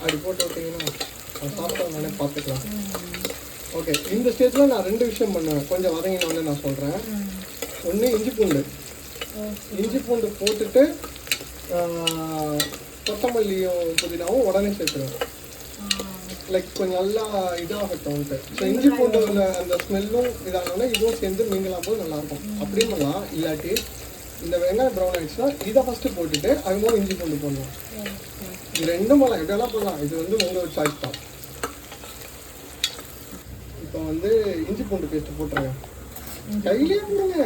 [SPEAKER 1] அப்படி போட்டு விட்டிங்கன்னா சாப்பிட்டா நானே பார்த்துக்கலாம். ஓகே, இந்த ஸ்டேஜில் நான் 2 விஷயம் பண்ணுவேன். கொஞ்சம் வதங்கினோடனே நான் சொல்கிறேன். ஒன்று இஞ்சி பூண்டு போட்டுட்டு கொத்தமல்லியும் புதினாவும் உடனே சேர்த்துருவேன். லைக் கொஞ்சம் நல்லா இதாகட்டும்ட்டு. ஸோ இஞ்சி பூண்டு அந்த ஸ்மெல்லும் இதானோடனே இதுவும் சேர்ந்து நீங்களாம் போது நல்லாயிருக்கும். அப்படியும் பண்ணலாம். இல்லாட்டி இந்த வெங்காயம் ப்ரௌன் ஆகிடுச்சுன்னா இதை ஃபஸ்ட்டு போட்டுட்டு அதுவும் இஞ்சி பூண்டு போடணும். இது ரெண்டும் பண்ணலாம், எப்படியெல்லாம் பண்ணலாம். இது வந்து உங்களோட சாய்ஸ் தான். இப்போ வந்து இஞ்சி பூண்டு பேஸ்ட்டு போட்டுருங்க. கையிலே போடுங்க,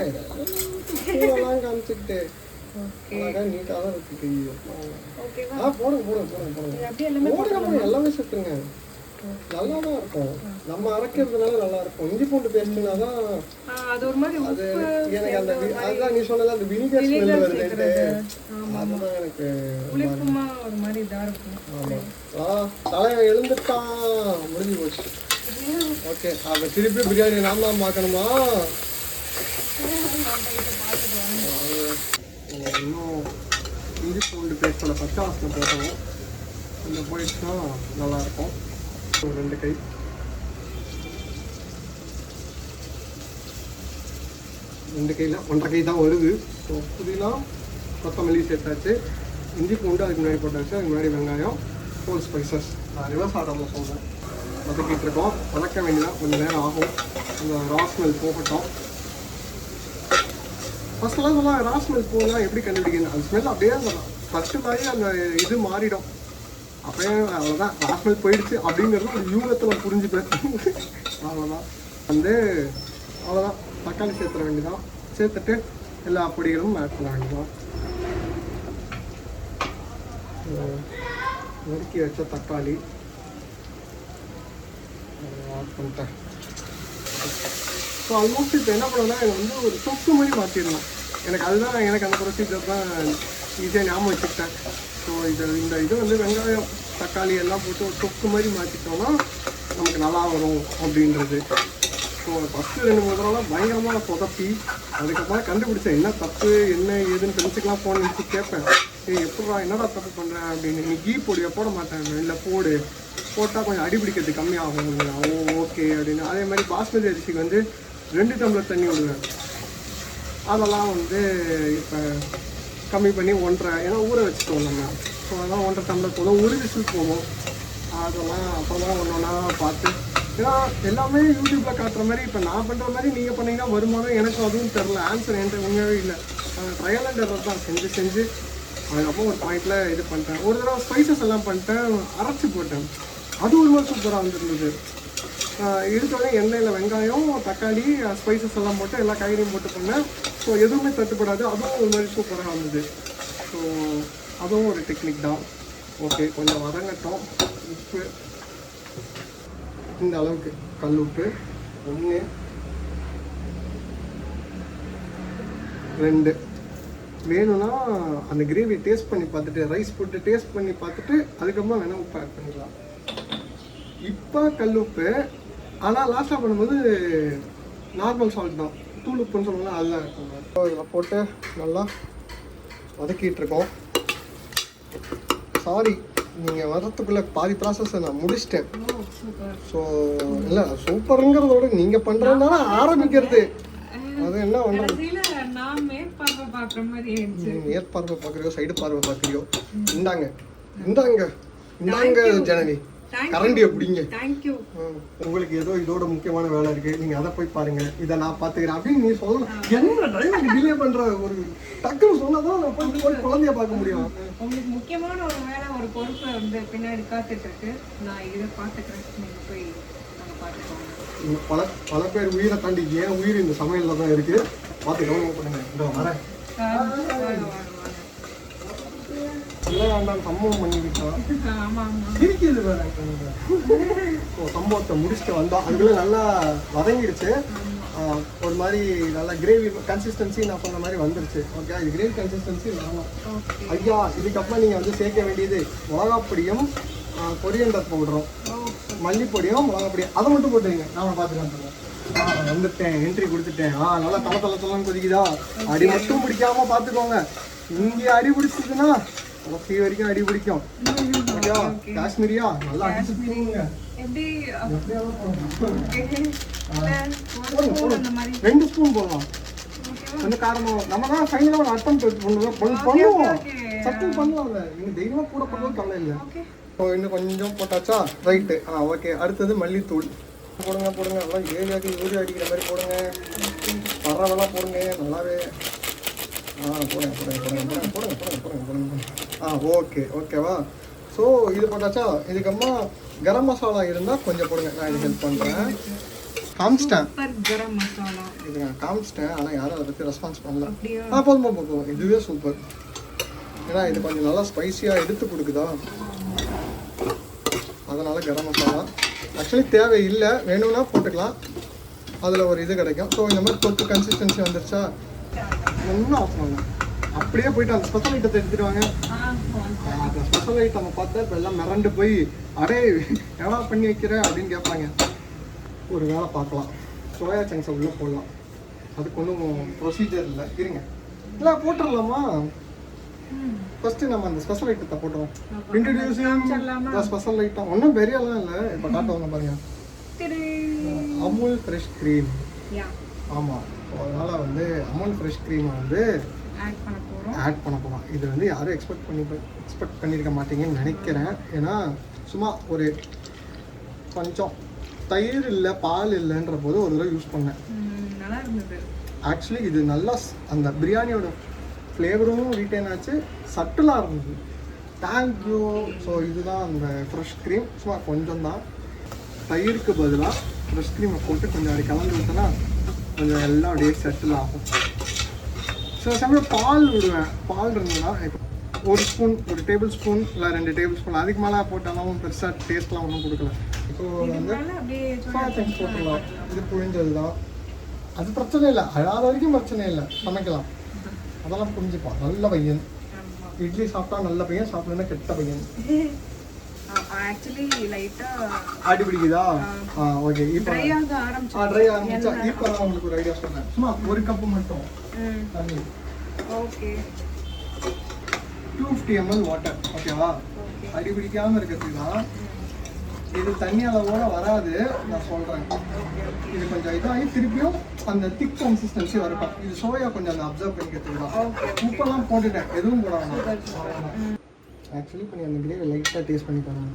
[SPEAKER 1] இதெல்லாம் காமிச்சுக்கிட்டு நீட்டாக தான் இருக்கு கை. போடுங்க எல்லாமே சேர்த்துருங்க. நல்லா தான் இருக்கும். நம்ம அரைக்கிறதுனால நல்லா இருக்கும். இஞ்சி பூண்டு பேஸ்ட்னா தான் அது எனக்கு அந்த அதுதான் நீ சொன்னது அந்த வினிகர் ஸ்மெல் வருது. அதுதான் எனக்கு
[SPEAKER 2] ஒரு மாதிரி இதா இருக்கும்.
[SPEAKER 1] ஆமாம், தலைவன் எழுந்துட்டான், முடிஞ்சு போச்சு. ஓகே, அப்போ திருப்பி பிரியாணி நான் தான் பார்க்கணுமா? இன்னும் இஞ்சி பூண்டு பேஸ்டோட பச்சை வாசனை போட்டோம். இந்த போயிடுச்சுன்னா நல்லாயிருக்கும். ஒரு 2 கை 2 கையில் 1.5 கை தான் வருது. ஸோ புதினா கொத்தமல்லி சேர்த்தாச்சு. இஞ்சி பூண்டு அதுக்கு முன்னாடி போட்டாச்சு. அதுக்கு முன்னாடி வெங்காயம், ஹோல் ஸ்பைசஸ். நான் ரிவர்ஸ் ஆர்டரில் சொல்கிறேன். வதக்கிட்டு இருக்கோம். வதக்க வேண்டியதான், கொஞ்சம் நேரம் ஆகும். அந்த ரா ஸ்மெல் போகட்டும். ஃபஸ்ட்டெல்லாம் சொல்லலாம் ரா ஸ்மெல் போகலாம் எப்படி கண்டுபிடிக்கணும். அந்த ஸ்மெல் அப்படியே அந்த ஃபஸ்ட்டு மாதிரி அந்த இது மாறிடும். அப்படியே அவ்வளோதான், ரா ஸ்மெல் போயிடுச்சு அப்படிங்கிறது ஒரு யூகத்தில் புரிஞ்சுப்பேன். அவ்வளோதான் வந்து அவ்வளோதான். தக்காளி சேர்த்துற வேண்டியதான். சேர்த்துட்டு எல்லா பொடிகளும் ஆட் பண்ண வேண்டியதான். நறுக்கி வச்ச தக்காளி ஆட் பண்ணிட்டேன். ஸோ ஆல்மோஸ்ட் இப்போ என்ன பண்ணணும்னா எனக்கு வந்து ஒரு தொக்கு மாதிரி மாற்றிடணும். எனக்கு அதுதான், எனக்கு அந்த ப்ரொசீஜர் தான் ஈஸியாக ஞாபகம் வச்சுக்கிட்டேன். ஸோ இந்த இது வந்து வெங்காயம் தக்காளி எல்லாம் போட்டு ஒரு தொக்கு மாதிரி மாற்றிட்டோம்னா நமக்கு நல்லா வரும் அப்படின்றது. ஸோ ஃபஸ்ட்டு 2-3 தடவைலாம் பயங்கரமாக சொதப்பி அதுக்கப்புறம் கண்டுபிடிச்சேன் என்ன தப்பு என்ன ஏதுன்னு தெரிஞ்சுக்கலாம். ஃபோன் வச்சு கேட்பேன், எப்படா என்னடா தப்பு பண்ணுறேன் அப்படின்னு. நீ கீ போடு போட மாட்டேன், இல்லை போட்டால் கொஞ்சம் அடிபிடிக்கிறது கம்மியாகும். ஓகே அப்படின்னு. அதே மாதிரி பாஸ்மதி அரிசிக்கு வந்து 2 டம்ளர் தண்ணி விடுவேன். அதெல்லாம் வந்து இப்போ கம்மி பண்ணி 1.5, ஏன்னா ஊற வச்சுட்டோம் நம்ம. ஸோ அதெல்லாம் 1.5 டம்ளர் போதும். ஒரு விசில் போதும். அதெல்லாம் அப்புறமா ஒன்றா பார்த்து, ஏன்னா எல்லாமே யூடியூப்பில் காட்டுற மாதிரி இப்போ நான் பண்ணுற மாதிரி நீங்கள் பண்ணிங்கன்னா வருமானம் எனக்கு அதுவும் தெரில. ஆன்சர் என்கிட்ட உண்மையாகவே இல்லை. ட்ரையல் அண்ட் எரர் தான் செஞ்சு அதுக்கப்புறம் ஒரு பாயிண்டில் இது பண்ணிட்டேன். ஒரு தடவை ஸ்பைசஸ் எல்லாம் பண்ணிட்டேன், அரைச்சி போட்டேன். அது ஒரு மாதிரி சூப்பராக வந்துருந்தது. எடுத்தோடனே எண்ணெயில் வெங்காயம் தக்காளி ஸ்பைசஸ் எல்லாம் போட்டு எல்லா காய்கறியும் போட்டு பண்ணேன். ஸோ எதுவுமே தட்டுப்படாது. அதுவும் ஒரு மாதிரி சூப்பராக இருந்தது. ஸோ அதுவும் ஒரு டெக்னிக் தான். ஓகே, கொஞ்சம் வதங்கட்டும். உப்பு இந்த அளவுக்கு, கல் உப்பு 1 2 வேணும்னா அந்த கிரேவி டேஸ்ட் பண்ணி பார்த்துட்டு ரைஸ் போட்டு டேஸ்ட் பண்ணி பார்த்துட்டு அதுக்கப்புறம் வேணால் உப்பு ஆட் பண்ணிக்கலாம். இப்போ கல் உப்பு, ஆனால் லாஸ்ட்டாக பண்ணும்போது நார்மல் சால்ட் தான். தூள் உப்புன்னு சொல்லுவாங்க அதுதான் இருக்குங்க. ஸோ இதில் போட்டு நல்லா வதக்கிட்டு இருக்கோம். சாரி, நீங்கள் வரத்துக்குள்ளே பாதி ப்ராசஸை நான் முடிச்சிட்டேன். ஸோ இல்லை சூப்பருங்கிறத விட நீங்கள் பண்ணுறதுனால ஆரம்பிக்கிறது அது என்ன ஒன்று மேற்பார்வை பார்க்குறியோ சைடு பார்வை பார்க்குறியோ. இந்தாங்க இந்தாங்க இந்தாங்க ஜனனி கரண்டியை பிடிங்க. உங்களுக்கு ஏதோ இதோட முக்கியமான வேலை இருக்கு, நீங்க அதை போய் பாருங்க, இதை நான் பாத்துக்கிறேன் அப்படின்னு நீ சொல்லலாம். என்ன டைலாக் டிலே பண்ற ஒரு டக்குன்னு சொன்னாதான் நான் போய் குழந்தைய பார்க்க முடியும்.
[SPEAKER 2] உங்களுக்கு முக்கியமான ஒரு வேலை ஒரு பொறுப்பு வந்து பின்னாடி காத்துட்டு இருக்கு, நான் இதை பாத்துக்கிறேன், நீங்க போய்
[SPEAKER 1] பல பேர் உயிரை தாண்டி ஏன் உயிர் இந்த சமையல்ல தான் இருக்கு. பார்த்து கவனம் பண்ணுங்க. இதோ வரேன். சம்பவம் பண்ணிக்கிட்டோம். இருக்குது வேற சம்பவத்தை முடிச்சுட்டு வந்தோம். அதுக்குள்ள நல்லா வதங்கிடுச்சு. ஒரு மாதிரி நல்லா கிரேவி கன்சிஸ்டன்சி நான் சொன்ன மாதிரி வந்துருச்சு. ஓகே, இது கிரேவி கன்சிஸ்டன்சி வேணும். ஐயா, இதுக்கப்புறம் நீங்கள் வந்து சேர்க்க வேண்டியது மிளகாப்பொடியும் கொரியண்டர் பவுடரும் மல்லிப்பொடியும் மிளகாப்பொடியும் அதை மட்டும் போட்டுருங்க. நான் பார்த்துக்கலாம். வந்துட்டேன், என்ட்ரி கொடுத்துட்டேன். நல்லா தலை கொதிக்குதா? அடி மட்டும் பிடிக்காம பார்த்துக்கோங்க. இங்கே அடி பிடிச்சதுன்னா ஓகே வரைக்கும் அடி பிடிக்கும். ஓகேவா? காஷ்மீரியா நல்லா அடிச்சுங்க. 2 ஸ்பூன் போடலாம். கொஞ்சம் காரணம் நம்ம தான் ஃபைனலாக ஒரு அட்டம் பண்ணுவோம். சட்னி பண்ணலாம்ல, நீங்கள் தைரியமாக கூட பண்ணுறது கவலை இல்லை. இன்னும் கொஞ்சம் போட்டாச்சா? ரைட்டு. ஓகே. அடுத்தது மல்லித்தூள் போடுங்க போடுங்க. நல்லா ஏரியாவுக்கு யூரியா அடிக்கிற மாதிரி போடுங்க. பரவலாக போடுங்க நல்லாவே. போடுங்க போடுங்க போடுங்க போடுங்க போடுங்க போடுங்க போடுங்க போடுங்க. ஓகே ஓகேவா? ஸோ இது போட்டாச்சா? இதுக்கப்புறமா கரம் மசாலா இருந்தால் கொஞ்சம் போடுங்க, நான் இது ஹெல்ப் பண்ணுறேன். காமிச்சிட்டேன்
[SPEAKER 2] கரம் மசாலா
[SPEAKER 1] இது நான் காமிச்சிட்டேன், ஆனால் யாரும் அதை பற்றி ரெஸ்பான்ஸ் பண்ணல. போதும் போதும், இதுவே சூப்பர். ஏன்னா இது கொஞ்சம் நல்லா ஸ்பைஸியாக எடுத்து கொடுக்குதா, அதனால் கரம் மசாலா ஆக்சுவலி தேவையில்லை, வேணும்னா போட்டுக்கலாம், அதில் ஒரு இது கிடைக்கும். ஸோ இந்த மாதிரி தொக்கு கன்சிஸ்டன்சி வந்துருச்சா? ஒன்றும் ஆஃப் பண்ணலாம். அப்படியே போயிட்டு அந்த ஸ்பெஷல் ஐட்டத்தை எடுத்துடுவாங்க. அந்த ஸ்பெஷல் ஐட்டம் பார்த்தா இப்போ எல்லாம் மிரண்டு போய் அடே எவ்வளோ பண்ணி வைக்கிற அப்படின்னு கேட்பாங்க. ஒரு வேலை பார்க்கலாம், சோயா சங்க்ஸை உள்ளே போடலாம். அதுக்கு ஒன்றும் ப்ரொசீஜர் இல்லை. இருங்க, இல்லை போட்டுடலாமா? ஃபஸ்ட்டு நம்ம அந்த ஸ்பெஷல் ஐட்டத்தை போட்டுருவோம். இன்ட்ரடியூசிங் ஸ்பெஷல் ஐட்டம் ஒன்றும் பெரியலாம் இல்லை. இப்போ காட்டுவாங்க பாருங்க, அமுல் ஃப்ரெஷ் க்ரீம். ஆமாம், ஸோ அதனால் வந்து அமுல் ஃப்ரெஷ் க்ரீமை வந்து ஆட் பண்ண போகிறோம். இது வந்து யாரும் எக்ஸ்பெக்ட் பண்ணியிருக்க மாட்டீங்கன்னு நினைக்கிறேன். ஏன்னா சும்மா ஒரு கொஞ்சம் தயிர் இல்லை பால் இல்லைன்ற போது ஒரு தடவை யூஸ் பண்ணேன். ஆக்சுவலி இது நல்லா அந்த பிரியாணியோட ஃப்ளேவரும் ரீட்டைன் ஆச்சு, சட்டிலாக இருந்தது. தேங்க்யூ. ஸோ இதுதான் அந்த ஃப்ரெஷ் க்ரீம். சும்மா கொஞ்சம் தான், தயிருக்கு பதிலாக ஃப்ரெஷ் க்ரீமை போட்டு கொஞ்சம் அப்படி கலந்து விட்டோன்னா கொஞ்சம் எல்லாம் அப்படியே செட்டில் ஆகும். சில சமயம் பால் விடுவேன். பால் இருந்ததுன்னா இப்போ ஒரு ஸ்பூன், ஒரு டேபிள் ஸ்பூன் இல்லை 2 டேபிள் ஸ்பூன், அதுக்கு மேலே போட்டாலும் பெருசாக டேஸ்ட்லாம் ஒன்றும் கொடுக்கல. இப்போ வந்து போட்டுடலாம். இது புரிஞ்சது தான், அது பிரச்சனை இல்லை. அழாத வரைக்கும் பிரச்சனை இல்லை, சமைக்கலாம். அதெல்லாம் புரிஞ்சுப்பான். நல்ல பையன். இட்லி சாப்பிட்டா நல்ல பையன், சாப்பிடணுன்னா கெட்ட பையன். அடி பிடிக்குதா? ஓகே. இப்போ ட்ரை ஆரம்பிச்சா இப்போ நான் உங்களுக்கு ஒரு ஐடியா சொல்றேன். சும்மா 1 கப்பு மட்டும் தண்ணி. ஓகே. 250 ml water. ஓகேவா? அடி பிடிக்காம இருக்கிறதுக்கு தான். இது தண்ணி அளவோட வராது, நான் சொல்றேன். இது கொஞ்சம் இதாகி திருப்பியும் அந்த திக் கன்சிஸ்டன்சி வரட்டும். இது சோயா கொஞ்சம் அந்த அப்சர்வ் பண்ணிக்கிறதுக்கு தான். உப்பெல்லாம் போட்டுட்டேன், எதுவும் போட வேணாம். ஆக்சுவலி இப்போ நீ அந்த கிரேவி லைட்டாக டேஸ்ட் பண்ணி பாருங்க,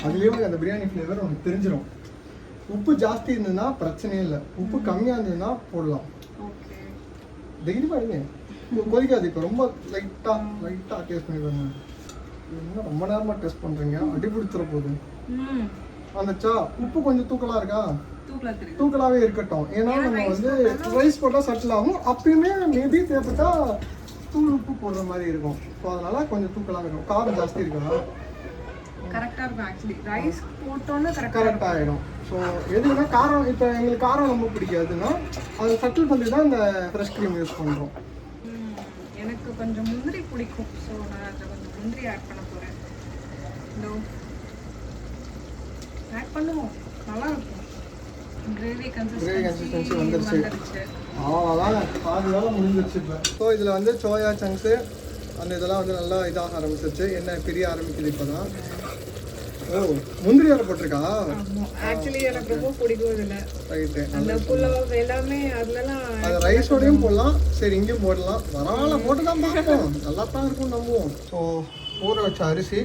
[SPEAKER 1] அதுலேயும் அந்த பிரியாணி ஃப்ளேவர் உனக்கு தெரிஞ்சிடும். உப்பு ஜாஸ்தி இருந்ததுன்னா பிரச்சனையே இல்லை, உப்பு கம்மியாக இருந்ததுன்னா போடலாம். தைரியமாக இருங்க, கொதிக்காது. இப்போ ரொம்ப லைட்டாக டேஸ்ட் பண்ணி பாருங்க. இன்னும் ரொம்ப நேரமாக டேஸ்ட் பண்ணுறீங்க, அடி பிடிச்சிட போகுது. வந்துச்சா? உப்பு கொஞ்சம் தூக்கலாக இருக்கா? தூக்கலாகவே இருக்கட்டும். ஏன்னா நம்ம வந்து ரைஸ் போட்டால் சட்டில் ஆகும். அப்பயுமே மேபி தேவைப்பட்டா தூள் உப்பு போடுற மாதிரி இருக்கும். ஸோ அதனால கொஞ்சம் தூக்கலாக இருக்கும். காரம் ஜாஸ்தி இருக்கா?
[SPEAKER 2] கரெக்டாக இருக்கும். ஆக்சுவலி ரைஸ் போட்டோன்னு
[SPEAKER 1] கரெக்டாக ஆகிடும். ஸோ எதுனா காரம், இப்போ எங்களுக்கு காரம் ரொம்ப பிடிக்காதுன்னா அது சட்டில் பண்ணி தான் இந்த ஃப்ரெஷ் க்ரீம் யூஸ் பண்ணுறோம்.
[SPEAKER 2] எனக்கு கொஞ்சம் முந்திரி பிடிக்கும், ஸோ நான் அதில் கொஞ்சம் முந்திரி ஆட் பண்ண போகிறேன். ஆட் பண்ணுவோம், நல்லா இருக்கும். கிரேவி கன்சிஸ்டன்சி வந்துருச்சு.
[SPEAKER 1] அவ்வளோதாங்க, பாதி வேலை முடிஞ்சிருச்சு இப்போ. ஸோ இதில் வந்து சோயா சங்க்ஸு அந்த இதெல்லாம் வந்து நல்லா இதாக ஆரம்பிச்சிருச்சு, என்ன பிரிய ஆரம்பிக்குது இப்போ தான். ஓ, முந்திரி வேறு போட்டிருக்கா?
[SPEAKER 2] ஆக்சுவலி எனக்கு ரொம்ப பிடிக்கும் இதில்.
[SPEAKER 1] ரைட்டு,
[SPEAKER 2] அந்த புலாவ் எல்லாமே அதுலலாம்
[SPEAKER 1] அது ரைஸோடையும் போடலாம், சரி இங்கேயும் போடலாம், பரவாயில்ல போட்டு தான் பார்ப்போம், நல்லா தான் இருக்கும் நம்புவோம். ஸோ ஊற வச்ச அரிசி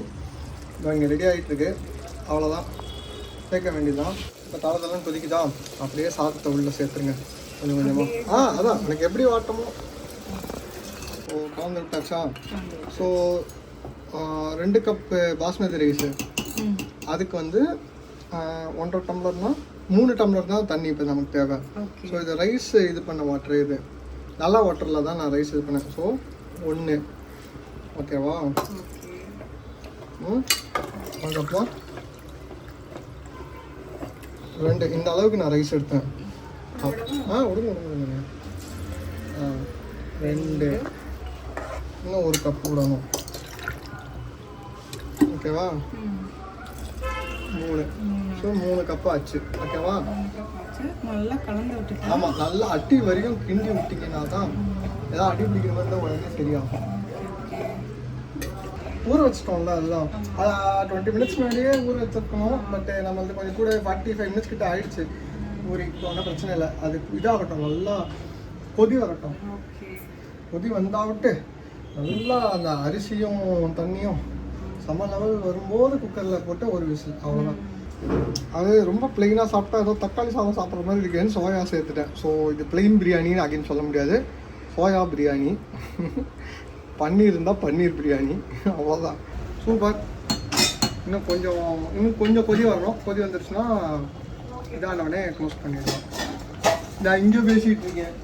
[SPEAKER 1] இங்கே ரெடி ஆகிட்டுருக்கு, அவ்வளோதான் சேர்க்க வேண்டியதுதான். இப்போ தளத்தெல்லாம் கொதிக்குதா, அப்படியே சாதத்தை உள்ளே சேர்த்துருங்க கொஞ்சம் கொஞ்சமாக. அதான் எனக்கு எப்படி வாட்டமோ. ஸோ கலந்து விட்டாச்சா. ஸோ 2 கப்பு பாஸ்மதி ரைஸு, அதுக்கு வந்து 1.5 டம்ளர்னா 3 டம்ளர் தான் தண்ணி இப்போ நமக்கு தேவை. ஸோ இது ரைஸ் இது பண்ண வாட்டர், இது நல்ல வாட்டரில் தான் நான் ரைஸ் இது பண்ணேன். ஸோ 1, ஓகேவா? அதுக்கப்புறம் 2, இந்த அளவுக்கு நான் ரைஸ் எடுத்தேன். விடுங்க 2, இன்னும் 1 கப்பு விடணும், ஓகேவா? 3, ஸோ 3 கப்பு ஆச்சு, ஓகேவா?
[SPEAKER 2] நல்லா கலந்து விட்டு.
[SPEAKER 1] ஆமாம், நல்லா அடி வரைக்கும் கிண்டி விட்டிங்கன்னா தான் ஏதாவது அடி பிடிக்கிற மாதிரி தான் உடனே சரியாகும். ஊற வச்சுட்டோம்ல, அதுதான் 20 மினிட்ஸ் முன்னாடியே ஊற வச்சுருக்கணும். பட் நம்மளுக்கு கொஞ்சம் கூட 45 மினிட்ஸ் கிட்ட ஆயிடுச்சு ஊறி. ஒன்றும் பிரச்சனை இல்லை, அது இதாகட்டும், நல்லா கொதி வரட்டும். கொதி வந்தாவிட்டு நல்லா அந்த அரிசியும் தண்ணியும் சம லெவல் வரும்போது குக்கரில் போட்டு ஒரு விசில், அவ்வளோதான். அது ரொம்ப பிளெயினாக சாப்பிட்டா ஏதோ தக்காளி சாதம் சாப்பிட்ற மாதிரி இருக்குன்னு சோயா சேர்த்துட்டேன். ஸோ இது பிளெயின் பிரியாணின்னு அகைன் சொல்ல முடியாது, சோயா பிரியாணி. பன்னீர் இருந்தால் பன்னீர் பிரியாணி, அவ்வளோதான். சூப்பர். இன்னும் கொஞ்சம் கொதி வரணும். கொதி வந்துருச்சுன்னா இதானவனே க்ளோஸ் பண்ணிடலாம். நான் இங்கே பேசிகிட்டு இருக்கேன்,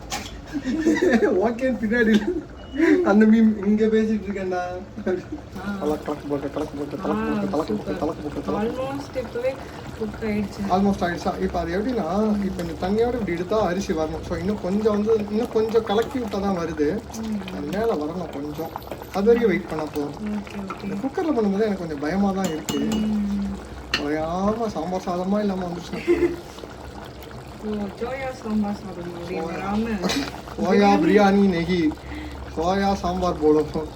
[SPEAKER 1] ஓகே பின்னாடி அந்த மீம் இங்கே பேசிகிட்டு இருக்கேன்டா. ஆல்மோஸ்ட் ஆகிடுச்சா? இப்போ அது எப்படின்னா, இப்போ இந்த தண்ணியோடு இப்படி எடுத்தால் அரிசி வரணும். ஸோ இன்னும் கொஞ்சம் கலக்கி விட்டால் தான் வருது, அது மேலே வரணும் கொஞ்சம். அது வரைக்கும் வெயிட் பண்ண போதும். இந்த குக்கரில் பண்ணும்போது எனக்கு கொஞ்சம் பயமாக தான் இருக்குது, குறையாமல் சாம்பார் சாதமாக இல்லாமல் வந்துச்சுன்னா. சோயா பிரியாணி நெகி சோயா சாம்பார் போடும்,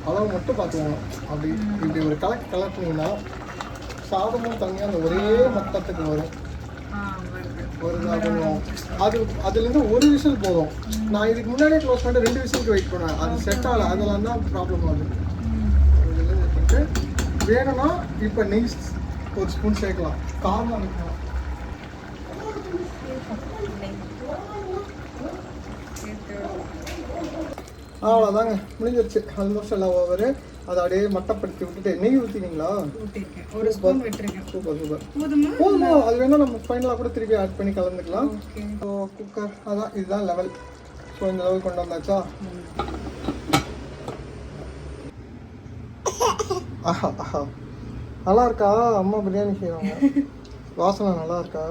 [SPEAKER 1] அளவு மட்டும் பார்த்துக்கோங்க. அப்படி இப்படி ஒரு கலக்குனீங்கன்னா சாதமும் தண்ணியும் அந்த ஒரே மட்டத்துக்கு வரும். அதுலேருந்து 1 விசில் போதும். நான் இதுக்கு முன்னாடியே க்ளோஸ் பண்ணிட்டு 2 விசிலுக்கு வெயிட் பண்ணுவேன், அது செட் ஆகலை, அதெல்லாம் தான் ப்ராப்ளம் ஆகுது. வேணும்னா இப்போ நெய் 1 ஸ்பூன் சேர்க்கலாம், காரமாக இருக்கலாம். அவ்வளோதாங்க, முடிஞ்சிருச்சு. ஆல்மோஸ்ட் எல்லாம் ஓவர். அதை அப்படியே மட்டப்படுத்தி விட்டுட்டு நெய் ஊற்றினீங்களா? Super super. போதுமா? அது வேணால் நம்ம ஃபைனலாக கூட திருப்பி ஆட் பண்ணி கலந்துக்கலாம். ஸோ குக்கர் அதான், இதுதான் லெவல். ஸோ இந்த லெவல் கொண்டு வந்தாச்சா? நல்லா இருக்கா? அம்மா பிரியாணி செய்வாங்க, வாசனை நல்லா இருக்கா?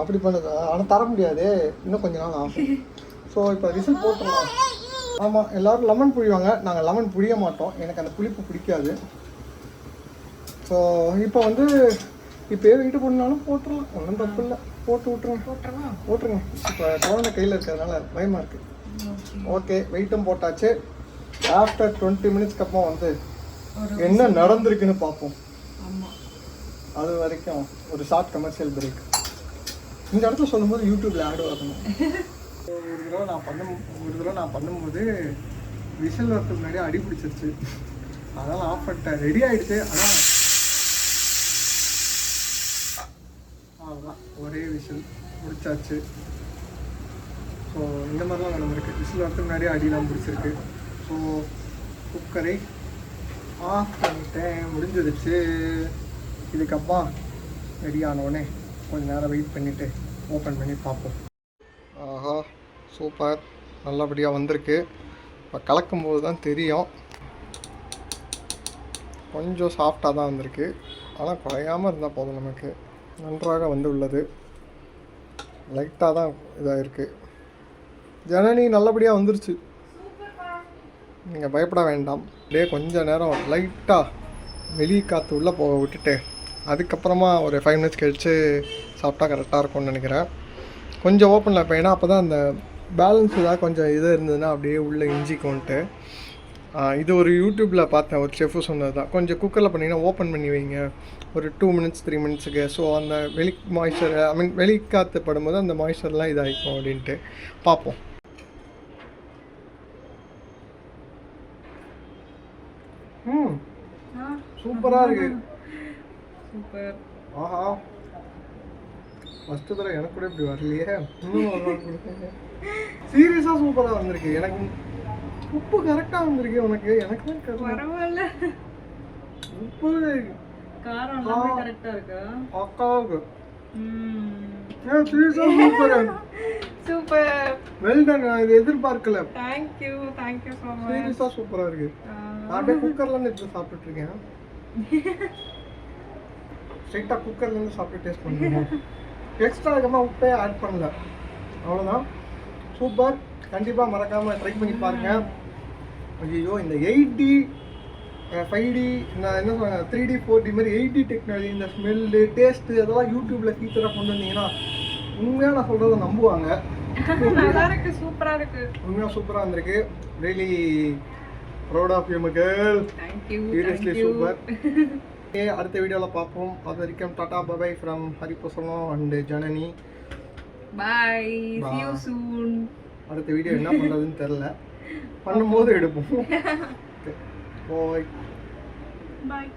[SPEAKER 1] அப்படி பண்ணுதா? ஆனால் தர முடியாது, இன்னும் கொஞ்ச நாள் ஆகும். ஸோ இப்போ விசில் போட்டுடலாம். ஆமாம், எல்லோரும் லெமன் புழிவாங்க, நாங்கள் லெமன் புழிய மாட்டோம், எனக்கு அந்த புளிப்பு பிடிக்காது. ஸோ இப்போ வந்து இப்போயே வெயிட்டு போடனாலும் போட்டுடலாம், ஒன்றும் தப்பு இல்லை, போட்டுருங்க. இப்போ குழந்தை கையில் இருக்கிறதுனால பயமாக இருக்குது. ஓகே, வெயிட்டும் போட்டாச்சு. ஆஃப்டர் 20 மினிட்ஸ்க்கு அப்புறம் வந்து என்ன நடந்திருக்குன்னு பார்ப்போம். அது வரைக்கும் ஒரு ஷார்ட் கமர்ஷியல் பிரேக். இந்த இடத்துல சொல்லும்போது யூடியூப்பில் ஆட் வரணும். ஒரு தடவை நான் பண்ணும்போது விசில் வரதுக்கு முன்னாடியே அடி பிடிச்சிருச்சு, அதனால் ஆஃப் பண்ணிட்டேன். ரெடி ஆகிடுச்சு, ஆனால் அவ்வளோதான், ஒரே விசில் முடிச்சாச்சு. ஸோ இந்த மாதிரிலாம் நடந்திருக்கு, விசில் வரதுக்கு முன்னாடியே அடிலாம் பிடிச்சிருக்கு. ஸோ குக்கரை ஆஃப் பண்ணிட்டேன், முடிஞ்சிருச்சு. இதுக்கப்புறம் ரெடி ஆனவுடனே கொஞ்சம் நேரம் வெயிட் பண்ணிவிட்டு ஓப்பன் பண்ணி பார்ப்போம். ஆஹா, சூப்பர், நல்லபடியாக வந்திருக்கு. இப்போ கலக்கும்போது தான் தெரியும், கொஞ்சம் சாஃப்டாக தான் வந்திருக்கு, ஆனால் குறையாமல் இருந்தால் போதும். நமக்கு நன்றாக வந்து உள்ளது, லைட்டாக தான் இதாக இருக்குது. ஜனனி நல்லபடியாக வந்துருச்சு, நீங்கள் பயப்பட வேண்டாம். அப்படியே கொஞ்சம் நேரம் லைட்டாக வெளியே காற்று உள்ளே போக விட்டுட்டு அதுக்கப்புறமா ஒரு 5 மினிட்ஸ் கழித்து சாப்பிட்டா கரெக்டாக இருக்கும்னு நினைக்கிறேன். கொஞ்சம் ஓப்பனில் இப்போ ஏன்னா அப்போ தான் அந்த பேலன்ஸ் ஏதாவது கொஞ்சம் இது இருந்ததுன்னா அப்படியே உள்ளே இஞ்சிக்கோன்ட்டு. இது ஒரு யூடியூப்பில் பார்த்தேன், ஒரு செஃப்பு சொன்னது தான். கொஞ்சம் குக்கரில் பண்ணிங்கன்னா ஓப்பன் பண்ணி வைங்க ஒரு 2 மினிட்ஸ் 3 மினிட்ஸுக்கு. ஸோ அந்த மாய்ஸ்சர் வெளி காற்று படும்போது அந்த மாய்ஸ்சர்லாம் இதாகிக்கும் அப்படின்ட்டு பார்ப்போம். சூப்பராக இருக்குது.
[SPEAKER 2] சூப்பர்.
[SPEAKER 1] ஆஹா, ஃபஸ்ட்டு தடவை எனக்கு கூட இப்படி வரலையே. சீரியஸாக சூப்பராக வந்திருக்கு. எனக்கு உப்பு கரெக்டாக வந்திருக்கு. உனக்கு எனக்கு தான்
[SPEAKER 2] பரவாயில்ல.
[SPEAKER 1] உப்பு
[SPEAKER 2] காரம் எல்லாமே கரெக்டா இருக்கா?
[SPEAKER 1] பக்காவுக்கு. சீரியஸாக சூப்பர்.
[SPEAKER 2] சூப்பர்.
[SPEAKER 1] Well done. நான் இதை எதிர்பார்க்கல.
[SPEAKER 2] Thank you so much.
[SPEAKER 1] சீரியஸாக சூப்பராக இருக்கு. நான் அப்படியே குக்கர்லேருந்து எடுத்து சாப்பிட்டுட்டு இருக்கேன். ஸ்ட்ரைட்டாக குக்கர்லேருந்து சாப்பிட்டு டேஸ்ட் பண்ணுவோம். எக்ஸ்ட்ரா அதிகமாக உப்பே ஆட் பண்ணல, அவ்வளோதான். சூப்பர். கண்டிப்பாக மறக்காமல் ட்ரை பண்ணி பாருங்கள். ஐயோ, இந்த 8D 5D நான் என்ன சொல்கிறேன் 3D 4D மாதிரி 8D டெக்னாலஜி, இந்த ஸ்மெல்லு டேஸ்ட்டு அதெல்லாம் யூடியூப்பில் ஃபீச்சராக கொண்டு வந்தீங்கன்னா உண்மையாக நான் சொல்கிறத நம்புவாங்க.
[SPEAKER 2] நல்லா இருக்கு, சூப்பராக இருக்கு.
[SPEAKER 1] உண்மையாக சூப்பராக வந்திருக்கு. ரியலி ப்ரௌட் ஆஃப் யூ மக்கள்.
[SPEAKER 2] தேங்க்யூ.
[SPEAKER 1] Seriously super. ஓகே, அடுத்த வீடியோவில் பார்ப்போம். அது வரைக்கும் ta ta bye bye from Hariprasannam and Janani.
[SPEAKER 2] Bye, see you soon.
[SPEAKER 1] அடுத்த வீடியோ என்ன பண்ணுறதுன்னு தெரில, பண்ணும்போது எடுப்போம். Okay, bye.
[SPEAKER 2] Bye.